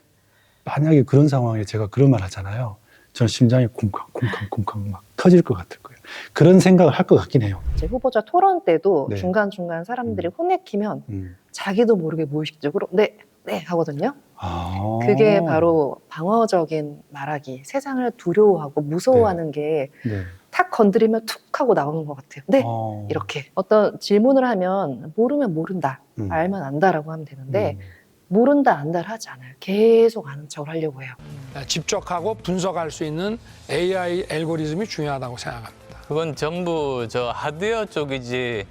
만약에 그런 상황에 제가 그런 말 하잖아요. 전 심장이 쿵쾅 막 터질 것 같을 거예요. 그런 생각을 할 것 같긴 해요. 이제 후보자 토론 때도 중간중간 사람들이 혼내키면 자기도 모르게 무의식적으로 네 하거든요. 그게 바로 방어적인 말하기, 세상을 두려워하고 무서워하는 게 탁 건드리면 툭 하고 나오는 것 같아요. 네, 이렇게 어떤 질문을 하면 모르면 모른다, 알면 안다라고 하면 되는데 모른다 안다를 하지 않아요. 계속 아는 척을 하려고 해요. 집적하고 분석할 수 있는 AI 알고리즘이 중요하다고 생각합니다. 그건 전부 저 하드웨어 쪽이지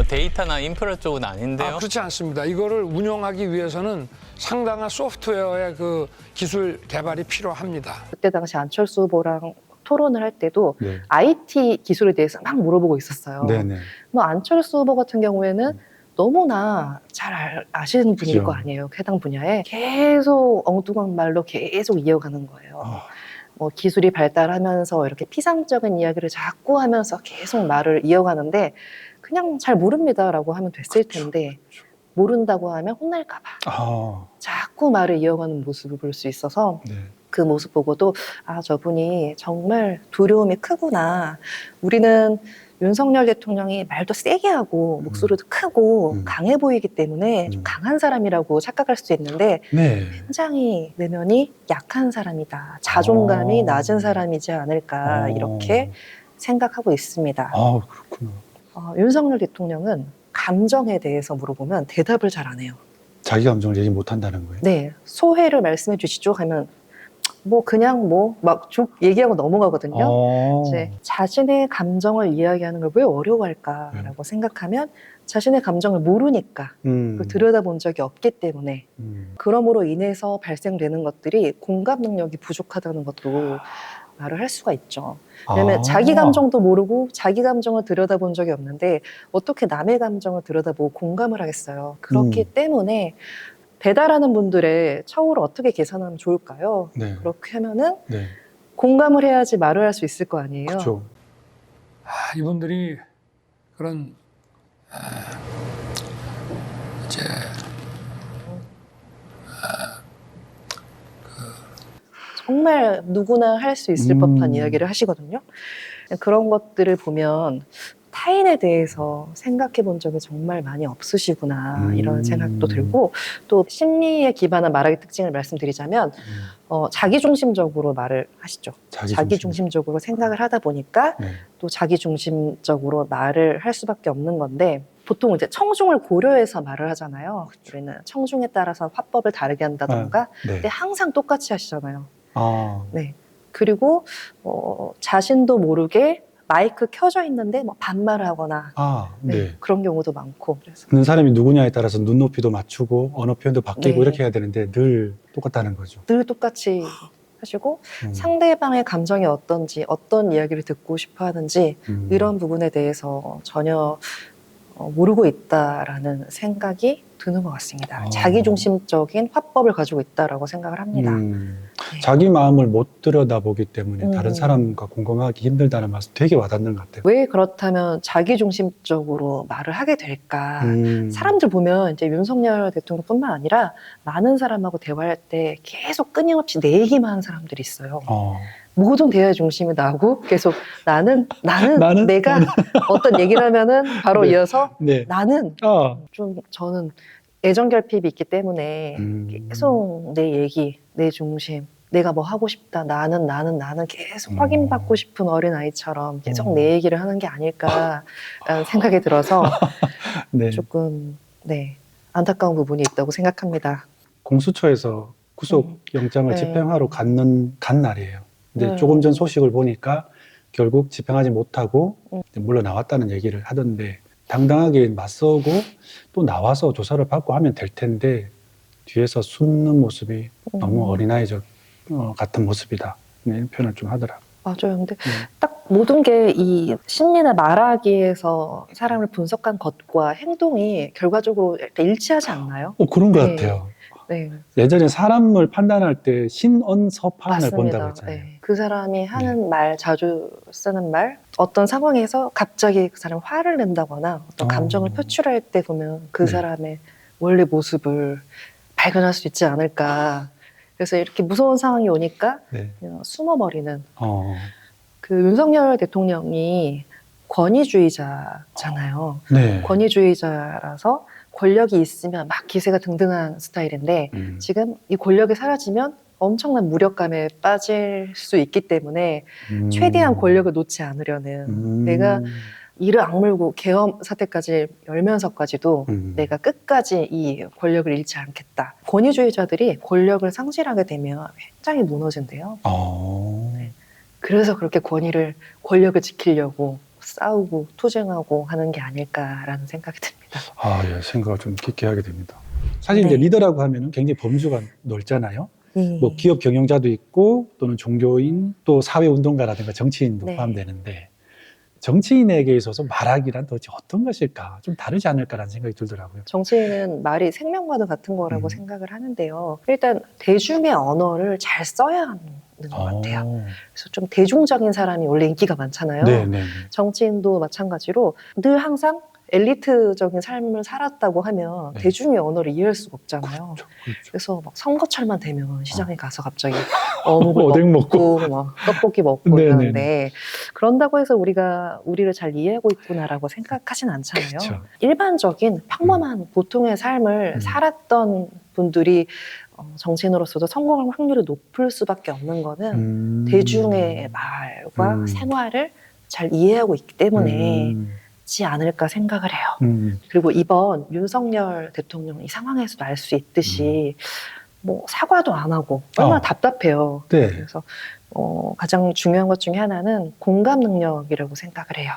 데이터나 인프라 쪽은 아닌데요. 그렇지 않습니다. 이거를 운영하기 위해서는 상당한 소프트웨어의 그 기술 개발이 필요합니다. 그때 당시 안철수 후보랑 토론을 할 때도 IT 기술에 대해서 막 물어보고 있었어요. 뭐 안철수 후보 같은 경우에는 너무나 잘 아시는 분일 거 아니에요. 해당 분야에 계속 엉뚱한 말로 계속 이어가는 거예요. 뭐 기술이 발달하면서 이렇게 피상적인 이야기를 자꾸 하면서 계속 말을 이어가는데 그냥 잘 모릅니다라고 하면 됐을 텐데 모른다고 하면 혼날까 봐 자꾸 말을 이어가는 모습을 볼 수 있어서 그 모습 보고도 저분이 정말 두려움이 크구나. 우리는 윤석열 대통령이 말도 세게 하고 목소리도 크고 강해 보이기 때문에 좀 강한 사람이라고 착각할 수도 있는데 굉장히 내면이 약한 사람이다. 자존감이 낮은 사람이지 않을까 이렇게 생각하고 있습니다. 그렇구나. 윤석열 대통령은 감정에 대해서 물어보면 대답을 잘 안 해요. 자기 감정을 얘기 못 한다는 거예요? 네. 소회를 말씀해 주시죠 하면 막 쭉 얘기하고 넘어가거든요. 이제 자신의 감정을 이야기하는 걸 왜 어려워할까라고 생각하면 자신의 감정을 모르니까 들여다본 적이 없기 때문에 그럼으로 인해서 발생되는 것들이 공감 능력이 부족하다는 것도 말을 할 수가 있죠. 왜냐면 자기 감정도 모르고 자기 감정을 들여다본 적이 없는데 어떻게 남의 감정을 들여다보고 공감을 하겠어요. 그렇기 때문에 배달하는 분들의 처우를 어떻게 계산하면 좋을까요? 그렇게 하면은 공감을 해야지 말을 할 수 있을 거 아니에요. 그렇죠. 이분들이 그런 정말 누구나 할 수 있을 법한 이야기를 하시거든요. 그런 것들을 보면 타인에 대해서 생각해 본 적이 정말 많이 없으시구나 이런 생각도 들고 또 심리에 기반한 말하기 특징을 말씀드리자면 자기중심적으로 말을 하시죠. 자기중심적으로 생각을 하다 보니까 또 자기중심적으로 말을 할 수밖에 없는 건데 보통 이제 청중을 고려해서 말을 하잖아요. 우리는 청중에 따라서 화법을 다르게 한다던가 근데 항상 똑같이 하시잖아요. 그리고 자신도 모르게 마이크 켜져 있는데 반말을 하거나 그런 경우도 많고. 그래서 듣는 사람이 누구냐에 따라서 눈높이도 맞추고 언어 표현도 바뀌고 이렇게 해야 되는데 늘 똑같다는 거죠. 늘 똑같이 하시고 상대방의 감정이 어떤지 어떤 이야기를 듣고 싶어 하는지 이런 부분에 대해서 전혀 모르고 있다라는 생각이 드는 것 같습니다. 자기중심적인 화법을 가지고 있다라고 생각을 합니다. 자기 마음을 못 들여다보기 때문에 다른 사람과 공감하기 힘들다는 말씀 되게 와닿는 것 같아요. 왜 그렇다면 자기중심적으로 말을 하게 될까? 사람들 보면 이제 윤석열 대통령뿐만 아니라 많은 사람하고 대화할 때 계속 끊임없이 내 얘기만 하는 사람들이 있어요. 모든 대화의 중심이 나고 계속 나는 내가 어떤 얘기를 하면은 바로 네. 이어서 네. 나는 아, 좀 저는 애정 결핍이 있기 때문에 계속 내 얘기, 내 중심, 내가 뭐 하고 싶다, 나는 계속 확인받고 싶은 어린아이처럼 계속 내 얘기를 하는 게 아닐까라는 생각이 들어서 네. 조금 안타까운 부분이 있다고 생각합니다. 공수처에서 구속영장을 네. 집행하러 간 날이에요. 근데 네. 조금 전 소식을 보니까 결국 집행하지 못하고 물러나왔다는 얘기를 하던데, 당당하게 맞서고 또 나와서 조사를 받고 하면 될 텐데 뒤에서 숨는 모습이 너무 어린아이적 같은 모습이다, 이런 표현을 좀 하더라고요. 맞아요. 근데 딱 모든 게 이 심리나 말하기에서 사람을 분석한 것과 행동이 결과적으로 약간 일치하지 않나요? 그런 것 네. 같아요. 네, 예전에 사람을 판단할 때 신언서판을 본다고 맞습니다. 했잖아요. 네. 그 사람이 하는 말, 자주 쓰는 말, 어떤 상황에서 갑자기 그 사람이 화를 낸다거나 어떤 감정을 표출할 때 보면 그 네. 사람의 원래 모습을 발견할 수 있지 않을까. 그래서 이렇게 무서운 상황이 오니까 네. 그냥 숨어버리는. 어, 그 윤석열 대통령이 권위주의자잖아요. 네. 권위주의자라서 권력이 있으면 막 기세가 등등한 스타일인데 지금 이 권력이 사라지면 엄청난 무력감에 빠질 수 있기 때문에 최대한 권력을 놓지 않으려는, 내가 이를 악물고 계엄 사태까지 열면서까지도 내가 끝까지 이 권력을 잃지 않겠다. 권위주의자들이 권력을 상실하게 되면 굉장히 무너진대요. 네. 그래서 그렇게 권력을 지키려고 싸우고 투쟁하고 하는 게 아닐까라는 생각이 듭니다. 아, 예, 생각을 좀 깊게 하게 됩니다. 사실 이제 리더라고 하면은 굉장히 범주가 넓잖아요. 뭐 기업 경영자도 있고 또는 종교인, 또 사회운동가라든가 정치인도 포함되는데, 정치인에게 있어서 말하기란 도대체 어떤 것일까? 좀 다르지 않을까라는 생각이 들더라고요. 정치인은 말이 생명과도 같은 거라고 생각을 하는데요. 일단 대중의 언어를 잘 써야 하는 것 같아요. 그래서 좀 대중적인 사람이 원래 인기가 많잖아요. 네. 정치인도 마찬가지로 늘 항상 엘리트적인 삶을 살았다고 하면 대중의 언어를 이해할 수가 없잖아요. 그렇죠. 그래서 막 선거철만 되면 시장에 가서 갑자기 어묵을 오뎅 먹고 막 떡볶이 먹고 네네네. 이러는데, 그런다고 해서 우리가 우리를 잘 이해하고 있구나라고 생각하진 않잖아요. 그렇죠. 일반적인 평범한 보통의 삶을 살았던 분들이 정치인으로서도 성공할 확률이 높을 수밖에 없는 거는 대중의 말과 생활을 잘 이해하고 있기 때문에 지 않을까 생각을 해요. 그리고 이번 윤석열 대통령 이 상황에서도 알 수 있듯이 뭐 사과도 안 하고 얼마나 답답해요. 네. 그래서 가장 중요한 것 중에 하나는 공감 능력이라고 생각을 해요.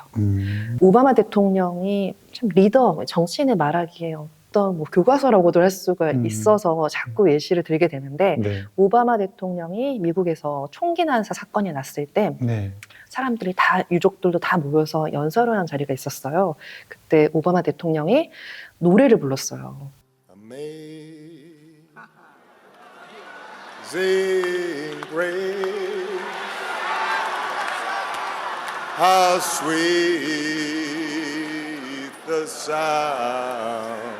오바마 대통령이 참 리더, 정치인의 말하기에 어떤 뭐 교과서라고도 할 수가 있어서 자꾸 예시를 들게 되는데, 오바마 대통령이 미국에서 총기 난사 사건이 났을 때 사람들이 다, 유족들도 다 모여서 연설을 한 자리가 있었어요. 그때 오바마 대통령이 노래를 불렀어요. Amazing grace, how sweet the sound.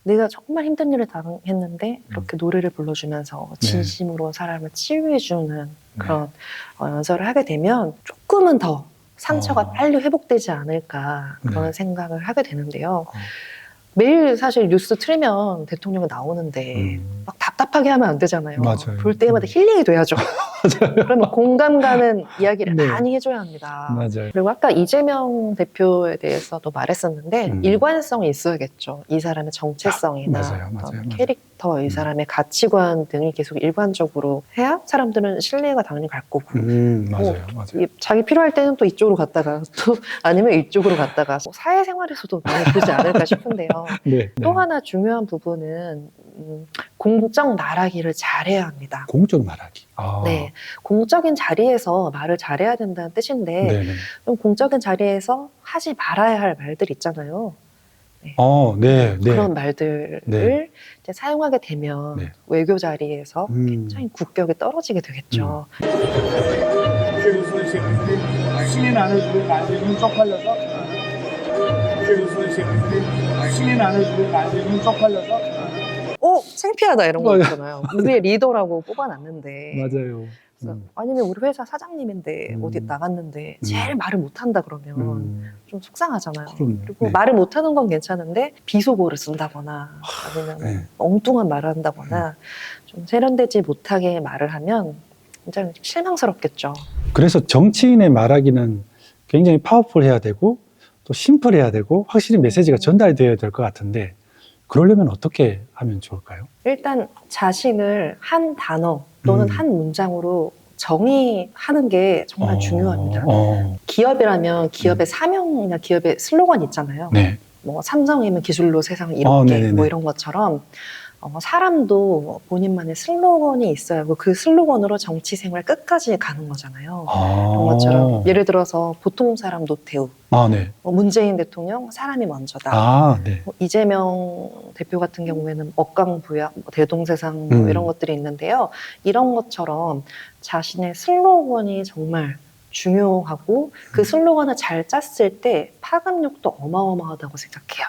내가 정말 힘든 일을 당했는데 그렇게 노래를 불러주면서 진심으로 사람을 치유해주는 그런 연설을 하게 되면 조금은 더 상처가 빨리 회복되지 않을까, 그런 생각을 하게 되는데요. 매일 사실 뉴스 틀면 대통령이 나오는데 막 답답하게 하면 안 되잖아요. 맞아요. 볼 때마다 힐링이 돼야죠. 그러면 공감 가는 이야기를 많이 해줘야 합니다. 맞아요. 그리고 아까 이재명 대표에 대해서도 말했었는데 일관성이 있어야겠죠. 이 사람의 정체성이나 어떤 캐릭터, 이 사람의 가치관 등이 계속 일관적으로 해야 사람들은 신뢰가 당연히 갈 거고, 맞아요. 자기 필요할 때는 또 이쪽으로 갔다가 또 아니면 이쪽으로 갔다가 사회생활에서도 많이 보지 않을까 싶은데요. 또 하나 중요한 부분은 공적 말하기를 잘해야 합니다. 공적 말하기. 네, 공적인 자리에서 말을 잘해야 된다는 뜻인데, 좀 공적인 자리에서 하지 말아야 할 말들 있잖아요. 그런 말들을 이제 사용하게 되면 외교 자리에서 굉장히 국격이 떨어지게 되겠죠. 신인 안 해주고 만지면 쪽팔려서, 신인 안 해주고 만지면 쪽팔려서. 창피하다 이런 거 있잖아요. 우리의 리더라고 뽑아놨는데 맞아요. 아니면 우리 회사 사장님인데 어디 나갔는데 제일 말을 못한다 그러면 좀 속상하잖아요. 그리고 네. 말을 못하는 건 괜찮은데 비속어를 쓴다거나 아니면 네. 엉뚱한 말을 한다거나 좀 세련되지 못하게 말을 하면 굉장히 실망스럽겠죠. 그래서 정치인의 말하기는 굉장히 파워풀해야 되고 또 심플해야 되고 확실히 메시지가 전달되어야 될 것 같은데 그러려면 어떻게 하면 좋을까요? 일단 자신을 한 단어 또는 한 문장으로 정의하는 게 정말 중요합니다. 기업이라면 기업의 사명이나 기업의 슬로건 있잖아요. 네. 뭐 삼성이면 기술로 세상을 이롭게 네네네. 뭐 이런 것처럼 사람도 본인만의 슬로건이 있어요. 그 슬로건으로 정치 생활 끝까지 가는 거잖아요. 그런 것처럼 예를 들어서 보통 사람 노태우, 네. 문재인 대통령 사람이 먼저다. 네. 이재명 대표 같은 경우에는 억강부약, 대동세상 뭐 이런 것들이 있는데요. 이런 것처럼 자신의 슬로건이 정말 중요하고 그 슬로건을 잘 짰을 때 파급력도 어마어마하다고 생각해요.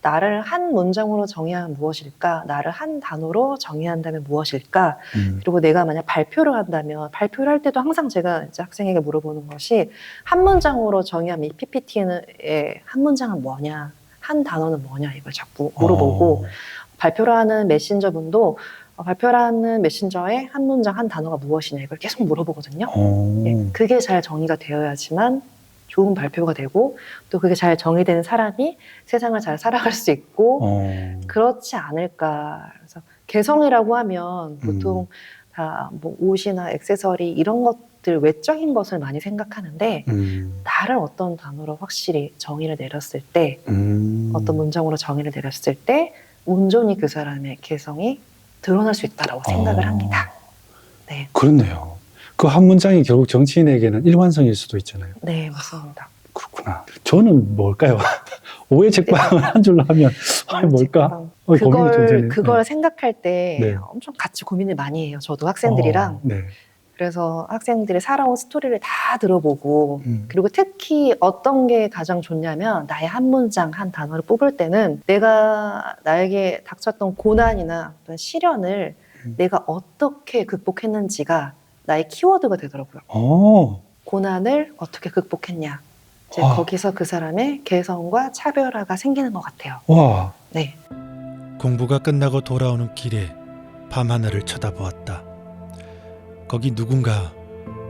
나를 한 문장으로 정의하면 무엇일까? 나를 한 단어로 정의한다면 무엇일까? 그리고 내가 만약 발표를 한다면 발표를 할 때도 항상 제가 이제 학생에게 물어보는 것이 한 문장으로 정의하면 이 PPT의 한 문장은 뭐냐? 한 단어는 뭐냐? 이걸 자꾸 물어보고 발표를 하는 메신저분도 발표를 하는 메신저의 한 문장 한 단어가 무엇이냐 이걸 계속 물어보거든요. 그게 잘 정의가 되어야지만 좋은 발표가 되고 또 그게 잘 정의되는 사람이 세상을 잘 살아갈 수 있고 그렇지 않을까. 그래서 개성이라고 하면 보통 다 뭐 옷이나 액세서리 이런 것들 외적인 것을 많이 생각하는데 나를 어떤 단어로 확실히 정의를 내렸을 때 어떤 문장으로 정의를 내렸을 때 온전히 그 사람의 개성이 드러날 수 있다고 생각을 합니다. 네. 그렇네요. 그 한 문장이 결국 정치인에게는 일관성일 수도 있잖아요. 네, 맞습니다. 그렇구나. 저는 뭘까요? 오해책방을 한 줄로 하면 뭘까? 고민이 좀 되네요. 그걸 생각할 때 네. 엄청 같이 고민을 많이 해요. 저도 학생들이랑. 네. 그래서 학생들이 살아온 스토리를 다 들어보고 그리고 특히 어떤 게 가장 좋냐면 나의 한 문장 한 단어를 뽑을 때는 내가 나에게 닥쳤던 고난이나 어떤 시련을 내가 어떻게 극복했는지가 나의 키워드가 되더라고요. 고난을 어떻게 극복했냐. 이제 거기서 그 사람의 개성과 차별화가 생기는 것 같아요. 와. 네. 공부가 끝나고 돌아오는 길에 밤하늘을 쳐다보았다. 거기 누군가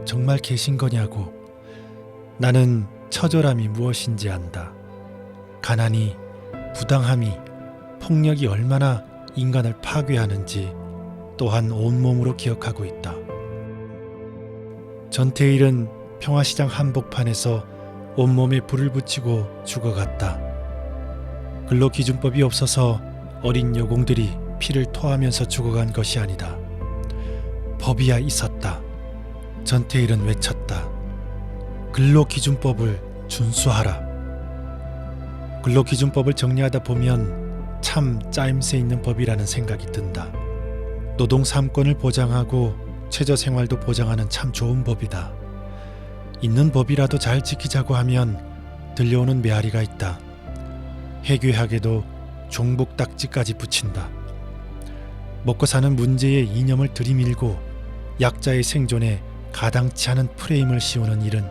정말 계신 거냐고. 나는 처절함이 무엇인지 안다. 가난이, 부당함이, 폭력이 얼마나 인간을 파괴하는지 또한 온몸으로 기억하고 있다. 전태일은 평화시장 한복판에서 온몸에 불을 붙이고 죽어갔다. 근로기준법이 없어서 어린 여공들이 피를 토하면서 죽어간 것이 아니다. 법이야 있었다. 전태일은 외쳤다. 근로기준법을 준수하라. 근로기준법을 정리하다 보면 참 짜임새 있는 법이라는 생각이 든다. 노동 3권을 보장하고 최저생활도 보장하는 참 좋은 법이다. 있는 법이라도 잘 지키자고 하면 들려오는 메아리가 있다. 해괴하게도 종북 딱지까지 붙인다. 먹고 사는 문제에 이념을 들이밀고 약자의 생존에 가당치 않은 프레임을 씌우는 일은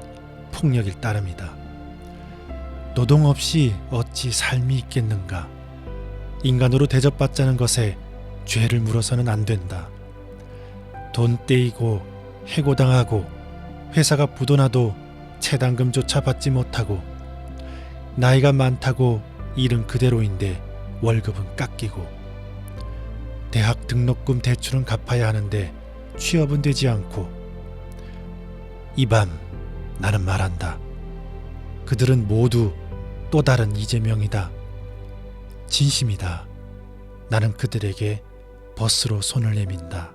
폭력일 따름이다. 노동 없이 어찌 삶이 있겠는가. 인간으로 대접받자는 것에 죄를 물어서는 안 된다. 돈 떼이고 해고당하고 회사가 부도나도 채당금조차 받지 못하고 나이가 많다고 일은 그대로인데 월급은 깎이고 대학 등록금 대출은 갚아야 하는데 취업은 되지 않고 이 밤 나는 말한다. 그들은 모두 또 다른 이재명이다. 진심이다. 나는 그들에게 벗으로 손을 내민다.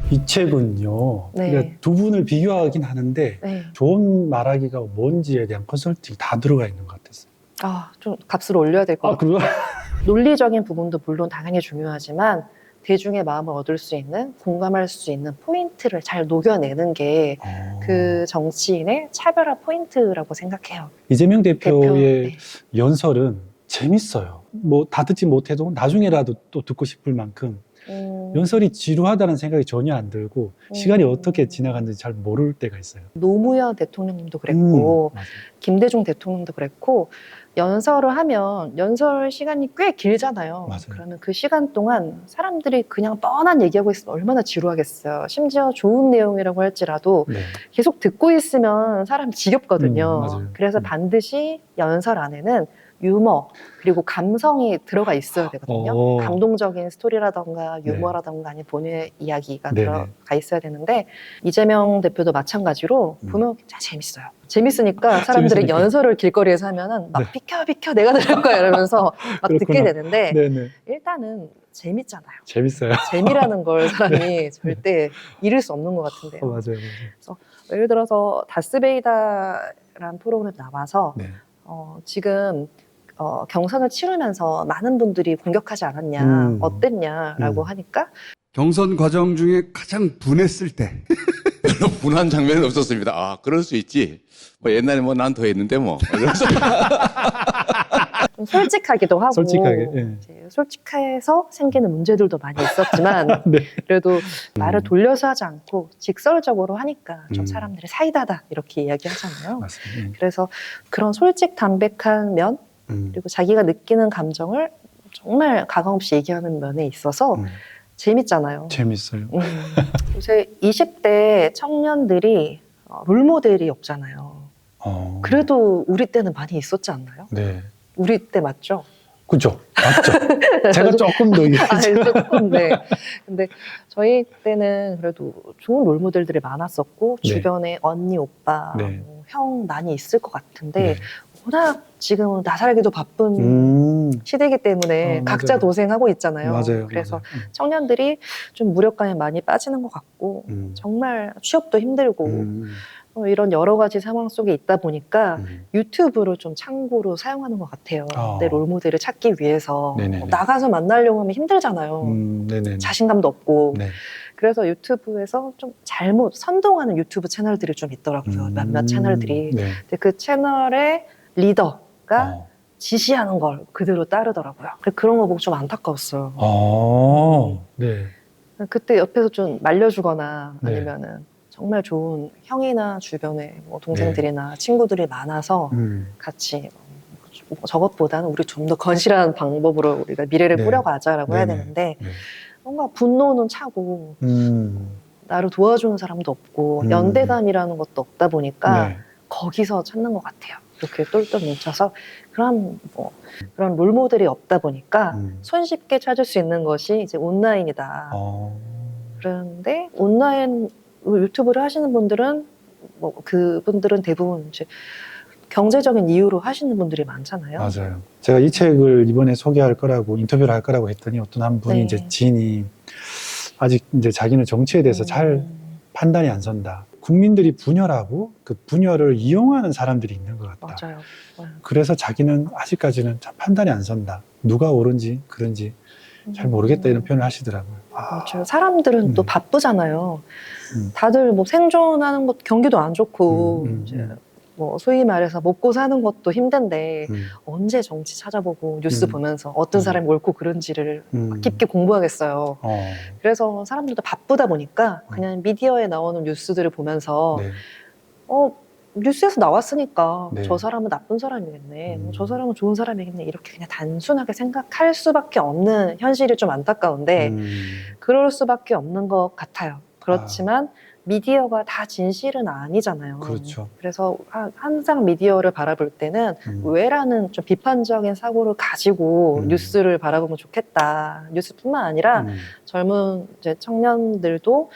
이 책은요. 네. 그러니까 두 분을 비교하긴 하는데 네. 좋은 말하기가 뭔지에 대한 컨설팅이 다 들어가 있는 것 같았어요. 좀 값을 올려야 될 것 같아요. 논리적인 부분도 물론 당연히 중요하지만 대중의 마음을 얻을 수 있는, 공감할 수 있는 포인트를 잘 녹여내는 게 그 정치인의 차별화 포인트라고 생각해요. 이재명 대표의 연설은 재밌어요. 뭐 다 듣지 못해도 나중에라도 또 듣고 싶을 만큼 연설이 지루하다는 생각이 전혀 안 들고 시간이 어떻게 지나갔는지 잘 모를 때가 있어요. 노무현 대통령님도 그랬고 맞아요. 김대중 대통령도 그랬고 연설을 하면 연설 시간이 꽤 길잖아요. 맞아요. 그러면 그 시간 동안 사람들이 그냥 뻔한 얘기하고 있으면 얼마나 지루하겠어요. 심지어 좋은 내용이라고 할지라도 네. 계속 듣고 있으면 사람이 지겹거든요. 맞아요. 그래서 반드시 연설 안에는 유머 그리고 감성이 들어가 있어야 되거든요. 오. 감동적인 스토리라던가 네. 유머라던가 아니면 본인의 이야기가 네네. 들어가 있어야 되는데 이재명 대표도 마찬가지로 보면 굉장히 재밌어요. 재밌으니까 사람들이 재밌으니까. 연설을 길거리에서 하면은 막 비켜 내가 들을 거야 이러면서 막 듣게 그렇구나. 되는데 네네. 일단은 재밌잖아요. 재밌어요. 재미라는 걸 사람이 절대 잃을 수 없는 것 같은데요. 맞아요. 그래서 예를 들어서 다스베이다라는 프로그램 나와서 네. 지금 경선을 치르면서 많은 분들이 공격하지 않았냐, 어땠냐라고 하니까 경선 과정 중에 가장 분했을 때. 별로 분한 장면은 없었습니다. 아, 그럴 수 있지. 뭐 옛날에 뭐 난 더 했는데 뭐. 이러면서. 좀 솔직하기도 하고 솔직하게, 예. 이제 솔직해서 생기는 문제들도 많이 있었지만 네. 그래도 말을 돌려서 하지 않고 직설적으로 하니까 좀 음. 사람들이 사이다다 이렇게 이야기하잖아요. 맞습니다. 그래서 그런 솔직 담백한 면 그리고 자기가 느끼는 감정을 정말 가감없이 얘기하는 면에 있어서 재밌잖아요. 재밌어요. 요새 20대 청년들이 롤모델이 없잖아요. 그래도 우리 때는 많이 있었지 않나요? 네. 우리 때 맞죠? 그죠? 맞죠? 제가 조금 더 조금, 네. 근데 저희 때는 그래도 좋은 롤모델들이 많았었고 네. 주변에 언니, 오빠, 네. 형 많이 있을 것 같은데 네. 워낙 지금은 나 살기도 바쁜 시대이기 때문에 맞아요. 각자 도생하고 있잖아요. 맞아요. 그래서 청년들이 좀 무력감에 많이 빠지는 것 같고 정말 취업도 힘들고 이런 여러 가지 상황 속에 있다 보니까 유튜브를 좀 참고로 사용하는 것 같아요. 내 롤모델을 찾기 위해서 네네네. 나가서 만나려고 하면 힘들잖아요. 네네. 자신감도 없고. 네. 그래서 유튜브에서 좀 잘못 선동하는 유튜브 채널들이 좀 있더라고요. 몇몇 채널들이. 네. 근데 그 채널의 리더가 지시하는 걸 그대로 따르더라고요. 그런 거 보고 좀 안타까웠어요. 네. 그때 옆에서 좀 말려주거나 네. 아니면은 정말 좋은 형이나 주변에 뭐 동생들이나 친구들이 많아서 같이 뭐 저것보다는 우리 좀 더 건실한 방법으로 우리가 미래를 네. 꾸려가자라고 해야 네네. 되는데 네. 뭔가 분노는 차고 나를 도와주는 사람도 없고 연대감이라는 것도 없다 보니까 네. 거기서 찾는 것 같아요. 이렇게 똘똘 뭉쳐서 그런 롤모델이 없다 보니까 손쉽게 찾을 수 있는 것이 이제 온라인이다. 그런데 온라인 유튜브를 하시는 분들은 뭐 그분들은 대부분 이제 경제적인 이유로 하시는 분들이 많잖아요. 맞아요. 제가 이 책을 이번에 소개할 거라고 인터뷰를 할 거라고 했더니 어떤 한 분이 네. 이제 지인이 아직 이제 자기는 정치에 대해서 잘 판단이 안 선다. 국민들이 분열하고 그 분열을 이용하는 사람들이 있는 것 같다. 맞아요. 그래서 자기는 아직까지는 참 판단이 안 선다. 누가 옳은지 그런지 잘 모르겠다 이런 표현을 하시더라고요. 맞아요. 사람들은 또 바쁘잖아요. 다들 뭐 생존하는 것 경기도 안 좋고 이제 뭐 소위 말해서 먹고 사는 것도 힘든데 언제 정치 찾아보고 뉴스 보면서 어떤 사람이 옳고 그른지를 깊게 공부하겠어요. 그래서 사람들도 바쁘다 보니까 그냥 미디어에 나오는 뉴스들을 보면서 네. 뉴스에서 나왔으니까 네. 저 사람은 나쁜 사람이겠네, 저 사람은 좋은 사람이겠네 이렇게 그냥 단순하게 생각할 수밖에 없는 현실이 좀 안타까운데 그럴 수밖에 없는 것 같아요. 그렇지만 미디어가 다 진실은 아니잖아요. 그렇죠. 그래서 항상 미디어를 바라볼 때는 왜라는 좀 비판적인 사고를 가지고 뉴스를 바라보면 좋겠다. 뉴스뿐만 아니라 젊은 이제 청년들도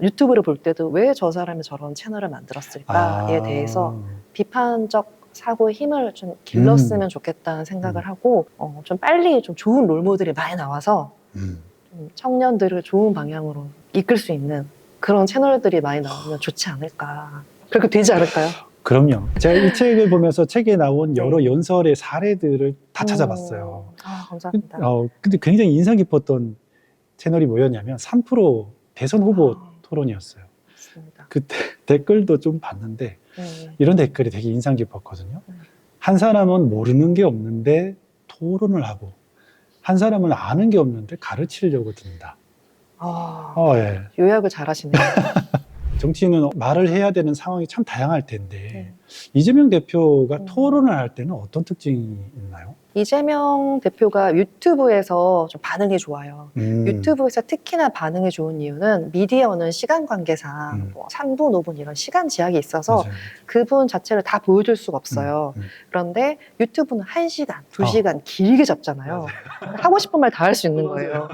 유튜브를 볼 때도 왜 저 사람이 저런 채널을 만들었을까에 대해서 비판적 사고의 힘을 좀 길렀으면 좋겠다는 생각을 하고 좀 빨리 좀 좋은 롤모델이 많이 나와서 좀 청년들을 좋은 방향으로 이끌 수 있는 그런 채널들이 많이 나오면 좋지 않을까. 그렇게 되지 않을까요? 그럼요. 제가 이 책을 보면서 책에 나온 여러 연설의 사례들을 다 찾아봤어요. 감사합니다. 근데 굉장히 인상 깊었던 채널이 뭐였냐면 3프로 대선 후보 토론이었어요. 맞습니다. 그때 댓글도 좀 봤는데 이런 댓글이 되게 인상 깊었거든요. 한 사람은 모르는 게 없는데 토론을 하고 한 사람은 아는 게 없는데 가르치려고 든다. 예. 요약을 잘하시네요. 정치인은 말을 해야 되는 상황이 참 다양할 텐데 이재명 대표가 토론을 할 때는 어떤 특징이 있나요? 이재명 대표가 유튜브에서 좀 반응이 좋아요. 유튜브에서 특히나 반응이 좋은 이유는 미디어는 시간 관계상 뭐 3분, 5분 이런 시간 제약이 있어서 맞아요. 그분 자체를 다 보여줄 수가 없어요. 그런데 유튜브는 1시간, 2시간 길게 잡잖아요. 하고 싶은 말 다 할 수 있는 거예요.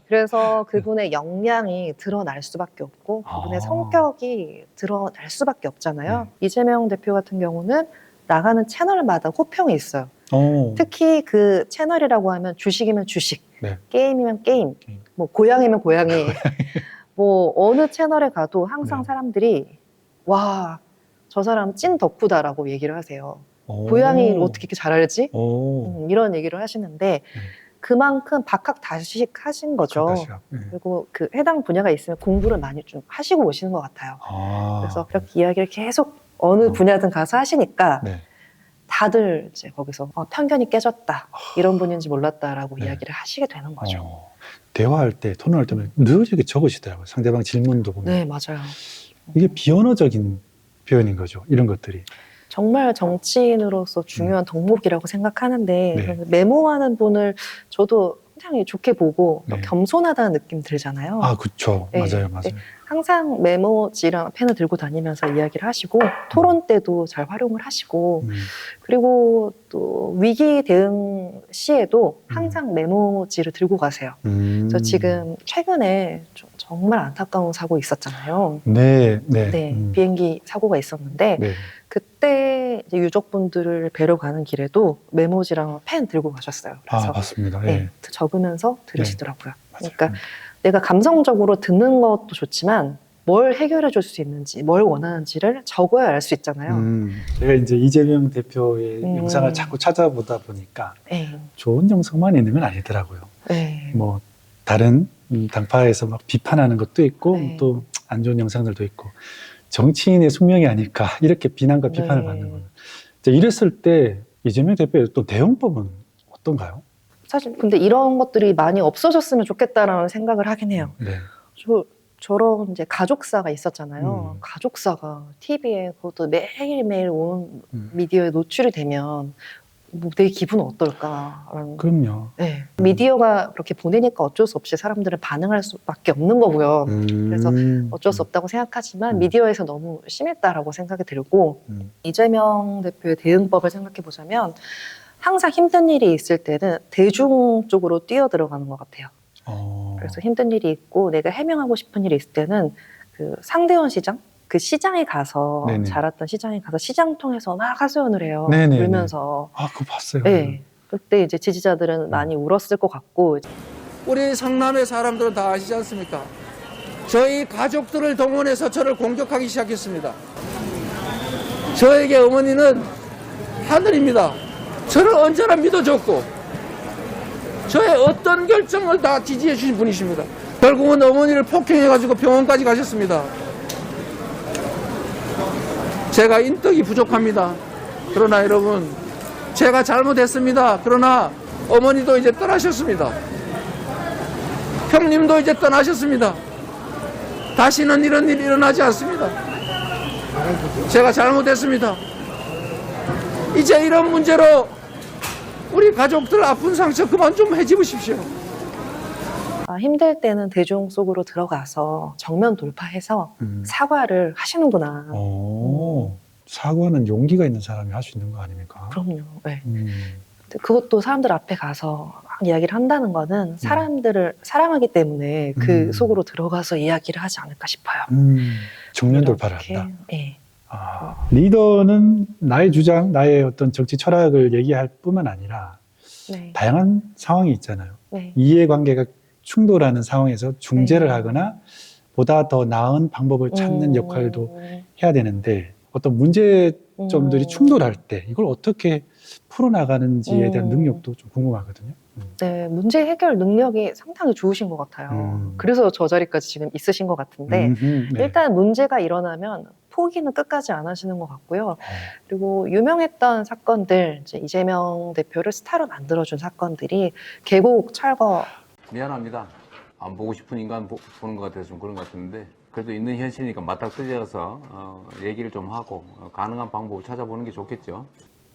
그래서 그분의 역량이 드러날 수밖에 없고 그분의 성격이 드러날 수밖에 없잖아요. 이재명 대표 같은 경우는 나가는 채널마다 호평이 있어요. 특히 그 채널이라고 하면 주식이면 주식, 게임이면 게임, 뭐 고양이면 고양이, 뭐 어느 채널에 가도 항상 사람들이 와, 저 사람 찐 덕후다라고 얘기를 하세요. 고양이를 어떻게 이렇게 잘 알지? 이런 얘기를 하시는데 그만큼 박학다식 하신 거죠. 그리고 그 해당 분야가 있으면 공부를 많이 좀 하시고 오시는 것 같아요. 그래서 그렇게 이야기를 계속 어느 분야든 가서 하시니까 다들 이제 거기서 편견이 깨졌다, 이런 분인지 몰랐다라고 이야기를 하시게 되는 거죠. 대화할 때, 토론할 때 늘 이렇게 적으시더라고요. 상대방 질문도 보면. 네, 맞아요. 이게 비언어적인 표현인 거죠. 이런 것들이. 정말 정치인으로서 중요한 덕목이라고 생각하는데 메모하는 분을 저도 굉장히 좋게 보고 겸손하다는 느낌 들잖아요. 그렇죠. 맞아요. 항상 메모지랑 펜을 들고 다니면서 이야기를 하시고 토론 때도 잘 활용을 하시고 그리고 또 위기 대응 시에도 항상 메모지를 들고 가세요. 그래서 지금 최근에 정말 안타까운 사고 있었잖아요. 비행기 사고가 있었는데 그때 이제 유족분들을 뵈러 가는 길에도 메모지랑 펜 들고 가셨어요. 그래서 맞습니다. 적으면서 들으시더라고요. 그러니까 내가 감성적으로 듣는 것도 좋지만 뭘 해결해 줄 수 있는지, 뭘 원하는지를 적어야 알 수 있잖아요. 제가 이제 이재명 대표의 영상을 자꾸 찾아보다 보니까 좋은 영상만 있는 건 아니더라고요. 뭐 다른 당파에서 막 비판하는 것도 있고 또 안 좋은 영상들도 있고 정치인의 숙명이 아닐까 이렇게 비난과 비판을 받는 거예요. 이랬을 때 이재명 대표의 또 대응법은 어떤가요? 사실 근데 이런 것들이 많이 없어졌으면 좋겠다라는 생각을 하긴 해요. 저런 이제 가족사가 있었잖아요. 가족사가 TV에 그것도 매일매일 온 미디어에 노출이 되면 뭐 내 기분은 어떨까라는. 그럼요. 미디어가 그렇게 보내니까 어쩔 수 없이 사람들은 반응할 수밖에 없는 거고요. 그래서 어쩔 수 없다고 생각하지만 미디어에서 너무 심했다라고 생각이 들고 이재명 대표의 대응법을 생각해 보자면 항상 힘든 일이 있을 때는 대중 쪽으로 뛰어들어가는 것 같아요. 그래서 힘든 일이 있고 내가 해명하고 싶은 일이 있을 때는 그 상대원 시장? 그 시장에 가서 자랐던 시장에 가서 시장 통해서 막 하소연을 해요. 울면서. 그거 봤어요. 그때 이제 지지자들은 많이 울었을 것 같고. 우리 성남의 사람들은 다 아시지 않습니까? 저희 가족들을 동원해서 저를 공격하기 시작했습니다. 저에게 어머니는 하늘입니다. 저를 언제나 믿어줬고 저의 어떤 결정을 다 지지해 주신 분이십니다. 결국은 어머니를 폭행해가지고 병원까지 가셨습니다. 제가 인덕이 부족합니다. 그러나 여러분, 제가 잘못했습니다. 그러나 어머니도 이제 떠나셨습니다. 형님도 이제 떠나셨습니다. 다시는 이런 일이 일어나지 않습니다. 제가 잘못했습니다. 이제 이런 문제로 우리 가족들 아픈 상처 그만 좀 해집으십시오. 힘들 때는 대중 속으로 들어가서 정면 돌파해서 사과를 하시는구나. 사과는 용기가 있는 사람이 할 수 있는 거 아닙니까? 그럼요. 그것도 사람들 앞에 가서 막 이야기를 한다는 거는 사람들을 사랑하기 때문에 그 속으로 들어가서 이야기를 하지 않을까 싶어요. 정면 돌파를 한다. 리더는 나의 주장, 나의 어떤 정치 철학을 얘기할 뿐만 아니라 다양한 상황이 있잖아요. 이해관계가 충돌하는 상황에서 중재를 하거나 보다 더 나은 방법을 찾는 역할도 해야 되는데 어떤 문제점들이 충돌할 때 이걸 어떻게 풀어나가는지에 대한 능력도 좀 궁금하거든요. 문제 해결 능력이 상당히 좋으신 것 같아요. 그래서 저 자리까지 지금 있으신 것 같은데 일단 문제가 일어나면 포기는 끝까지 안 하시는 것 같고요. 그리고 유명했던 사건들, 이제 이재명 대표를 스타로 만들어준 사건들이 계곡 철거. 미안합니다. 안 보고 싶은 인간 보는 것 같아서 좀 그런 것 같은데 그래도 있는 현실이니까 맞닥뜨려서 얘기를 좀 하고 가능한 방법을 찾아보는 게 좋겠죠.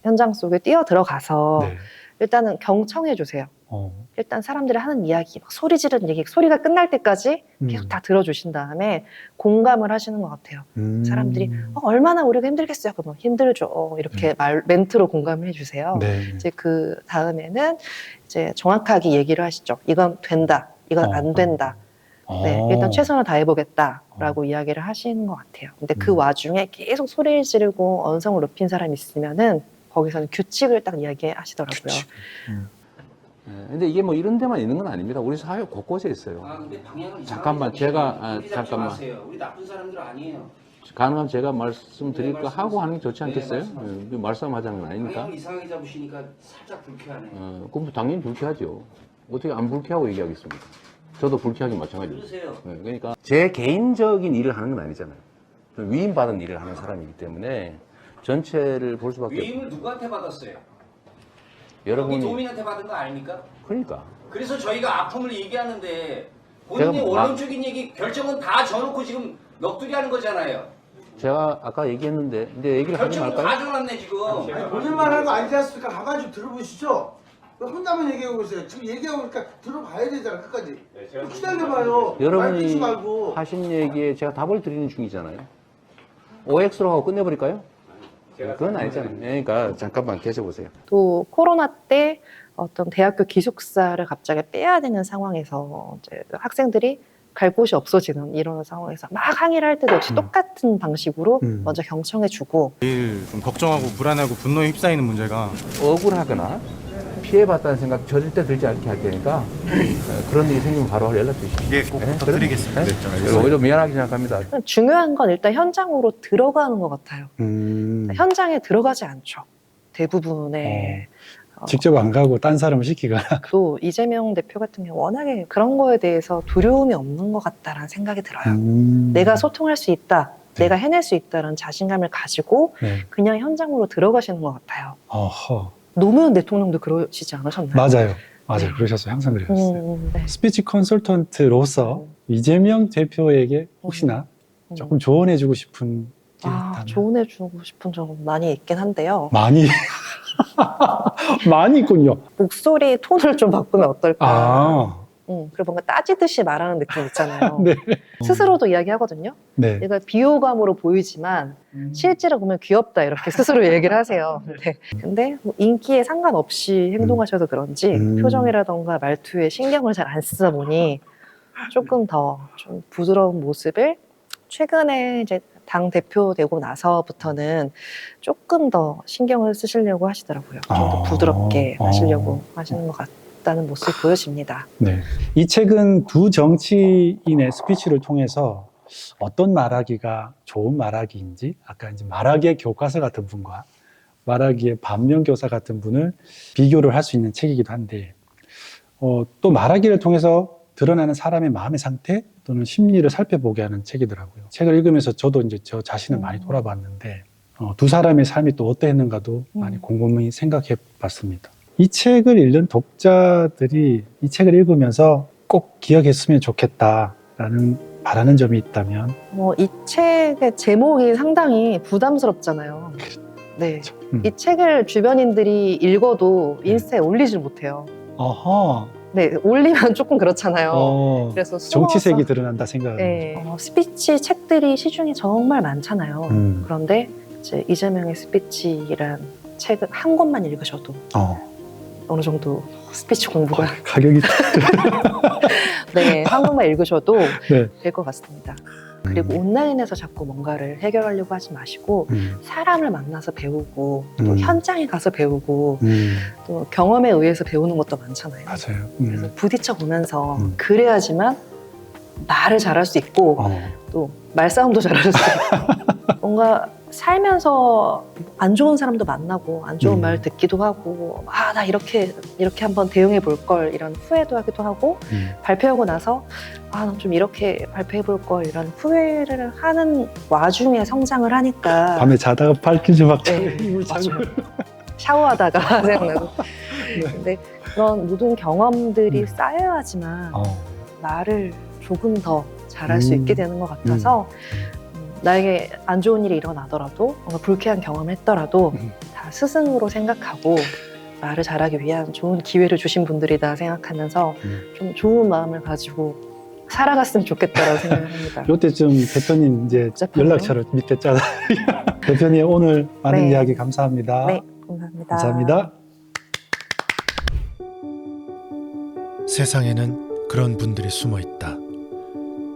현장 속에 뛰어 들어가서 네. 일단은 경청해 주세요. 일단 사람들이 하는 이야기, 막 소리 지르는 얘기, 소리가 끝날 때까지 계속 다 들어주신 다음에 공감을 하시는 것 같아요. 사람들이 얼마나 우리가 힘들겠어요. 그러면 힘들죠. 이렇게 멘트로 공감을 해주세요. 네. 이제 그 다음에는 이제 정확하게 얘기를 하시죠. 이건 된다, 이건 안 된다. 네, 일단 최선을 다해보겠다라고 이야기를 하시는 것 같아요. 근데 그 와중에 계속 소리를 지르고 언성을 높인 사람이 있으면은 거기서는 규칙을 딱 이야기하시더라고요. 근데 이게 뭐 이런 데만 있는 건 아닙니다. 우리 사회 곳곳에 있어요. 근데 방향을 잠깐만 제가 잠깐만 우리 나쁜 사람들 아니에요. 가능하면 제가 말씀드릴 거 하고 하는 게 좋지 않겠어요? 말씀하자는 건 아니니까. 방향을 이상하게 잡으시니까 살짝 불쾌하네요. 그럼 당연히 불쾌하죠. 어떻게 안 불쾌하고 얘기하겠습니까? 저도 불쾌하기 마찬가지입니다. 그러세요. 그러니까 제 개인적인 일을 하는 건 아니잖아요. 위임받은 일을 하는 사람이기 때문에 전체를 볼 수밖에 없어요. 위임을 누구한테 받았어요? 여러분이 도민한테 받은 거 아닙니까? 그러니까 그래서 저희가 아픔을 얘기하는데 본인이 제가 원론적인 얘기 결정은 다 져놓고 지금 넋두리 하는 거잖아요. 제가 아까 얘기했는데 이제 얘기를 하지 결정은 말까요? 다 져놨네 지금. 본인만 하는 거 아니지 않습니까? 가만히 좀 들어보시죠. 왜 혼자만 얘기하고 있어요? 지금 얘기하고 있으니까 들어봐야 되잖아, 끝까지. 기다려봐요. 말 끊지 여러분이 말고. 하신 얘기에 제가 답을 드리는 중이잖아요. OX로 하고 끝내버릴까요? 그건 아니잖아요. 그러니까 잠깐만 계셔보세요. 또 코로나 때 어떤 대학교 기숙사를 갑자기 빼야 되는 상황에서 이제 학생들이 갈 곳이 없어지는 이런 상황에서 막 항의를 할 때도 역시 똑같은 방식으로 먼저 경청해주고 제일 좀 걱정하고 불안하고 분노에 휩싸이는 문제가 억울하거나 피해봤다는 생각 절대 들지 않게 할 테니까 그런 일이 생기면 바로 연락 주시죠. 예, 꼭 부탁드리겠습니다. 네, 알겠습니다. 오히려 미안하게 생각합니다. 중요한 건 일단 현장으로 들어가는 것 같아요. 현장에 들어가지 않죠. 대부분의 직접 안 가고 딴 사람을 시키거나. 또 이재명 대표 같은 경우 워낙에 그런 거에 대해서 두려움이 없는 것 같다라는 생각이 들어요. 내가 소통할 수 있다, 내가 해낼 수 있다라는 자신감을 가지고 그냥 현장으로 들어가시는 것 같아요. 어허. 노무현 대통령도 그러시지 않으셨나요? 맞아요. 그러셨어요. 항상 그러셨어요. 스피치 컨설턴트로서 이재명 대표에게 혹시나 조금 조언해주고 싶은 게 있다면? 조언해주고 싶은 점은 많이 있긴 한데요. 많이 있군요. 목소리 톤을 좀 바꾸면 어떨까? 그리고 뭔가 따지듯이 말하는 느낌 있잖아요. 네. 스스로도 이야기하거든요. 네. 얘가 비호감으로 보이지만 실제로 보면 귀엽다 이렇게 스스로 얘기를 하세요. 근데 뭐 인기에 상관없이 행동하셔서 그런지 표정이라던가 말투에 신경을 잘 안 쓰다 보니 조금 더 좀 부드러운 모습을 최근에 이제 당 대표 되고 나서부터는 조금 더 신경을 쓰시려고 하시더라고요. 좀 더 부드럽게 하시려고 하시는 것 같다는 모습이 보여집니다. 네. 이 책은 두 정치인의 스피치를 통해서 어떤 말하기가 좋은 말하기인지, 아까 이제 말하기의 교과서 같은 분과 말하기의 반면교사 같은 분을 비교를 할 수 있는 책이기도 한데, 또 말하기를 통해서 드러나는 사람의 마음의 상태 또는 심리를 살펴보게 하는 책이더라고요. 책을 읽으면서 저도 이제 저 자신을 많이 돌아봤는데, 두 사람의 삶이 또 어떠했는가도 많이 곰곰이 생각해 봤습니다. 이 책을 읽는 독자들이 이 책을 읽으면서 꼭 기억했으면 좋겠다라는 바라는 점이 있다면? 이 책의 제목이 상당히 부담스럽잖아요. 네. 이 책을 주변인들이 읽어도 인스타에 올리질 못해요. 어허. 네, 올리면 조금 그렇잖아요. 그래서 정치색이 드러난다 생각을. 네, 스피치 책들이 시중에 정말 많잖아요. 그런데 이제 이재명의 스피치란 책을 한 권만 읽으셔도 어느 정도 스피치 공부가 가격이 네, 한 권만 읽으셔도 될 것 같습니다. 그리고 온라인에서 자꾸 뭔가를 해결하려고 하지 마시고 사람을 만나서 배우고 또 현장에 가서 배우고 또 경험에 의해서 배우는 것도 많잖아요. 맞아요. 그래서 부딪혀 보면서 그래야지만 말을 잘할 수 있고 또 말싸움도 잘할 수 있고 뭔가 살면서 안 좋은 사람도 만나고 안 좋은 말 듣기도 하고 나 이렇게 한번 대응해 볼 걸 이런 후회도 하기도 하고 발표하고 나서 난 좀 이렇게 발표해 볼 걸 이런 후회를 하는 와중에 성장을 하니까 밤에 자다가 발길이 막 맞아요. 샤워하다가 생각나고 근데 그런 모든 경험들이 쌓여야지만 나를 조금 더 잘할 수 있게 되는 것 같아서 나에게 안 좋은 일이 일어나더라도 뭔가 불쾌한 경험을 했더라도 다 스승으로 생각하고 나를 잘하기 위한 좋은 기회를 주신 분들이다 생각하면서 좀 좋은 마음을 가지고 살아갔으면 좋겠다라고 생각을 합니다. 요때쯤 대표님 이제 연락처를 밑에 짜다. 대표님 오늘 많은 이야기 감사합니다. 네, 감사합니다. 감사합니다. 세상에는 그런 분들이 숨어 있다.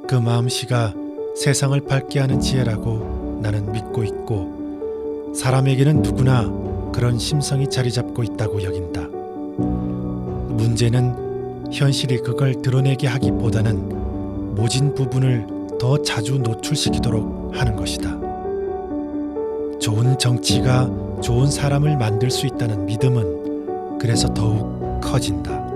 그 마음씨가 세상을 밝게 하는 지혜라고 나는 믿고 있고 사람에게는 누구나 그런 심성이 자리 잡고 있다고 여긴다. 문제는 현실이 그걸 드러내게 하기보다는 모진 부분을 더 자주 노출시키도록 하는 것이다. 좋은 정치가 좋은 사람을 만들 수 있다는 믿음은 그래서 더욱 커진다.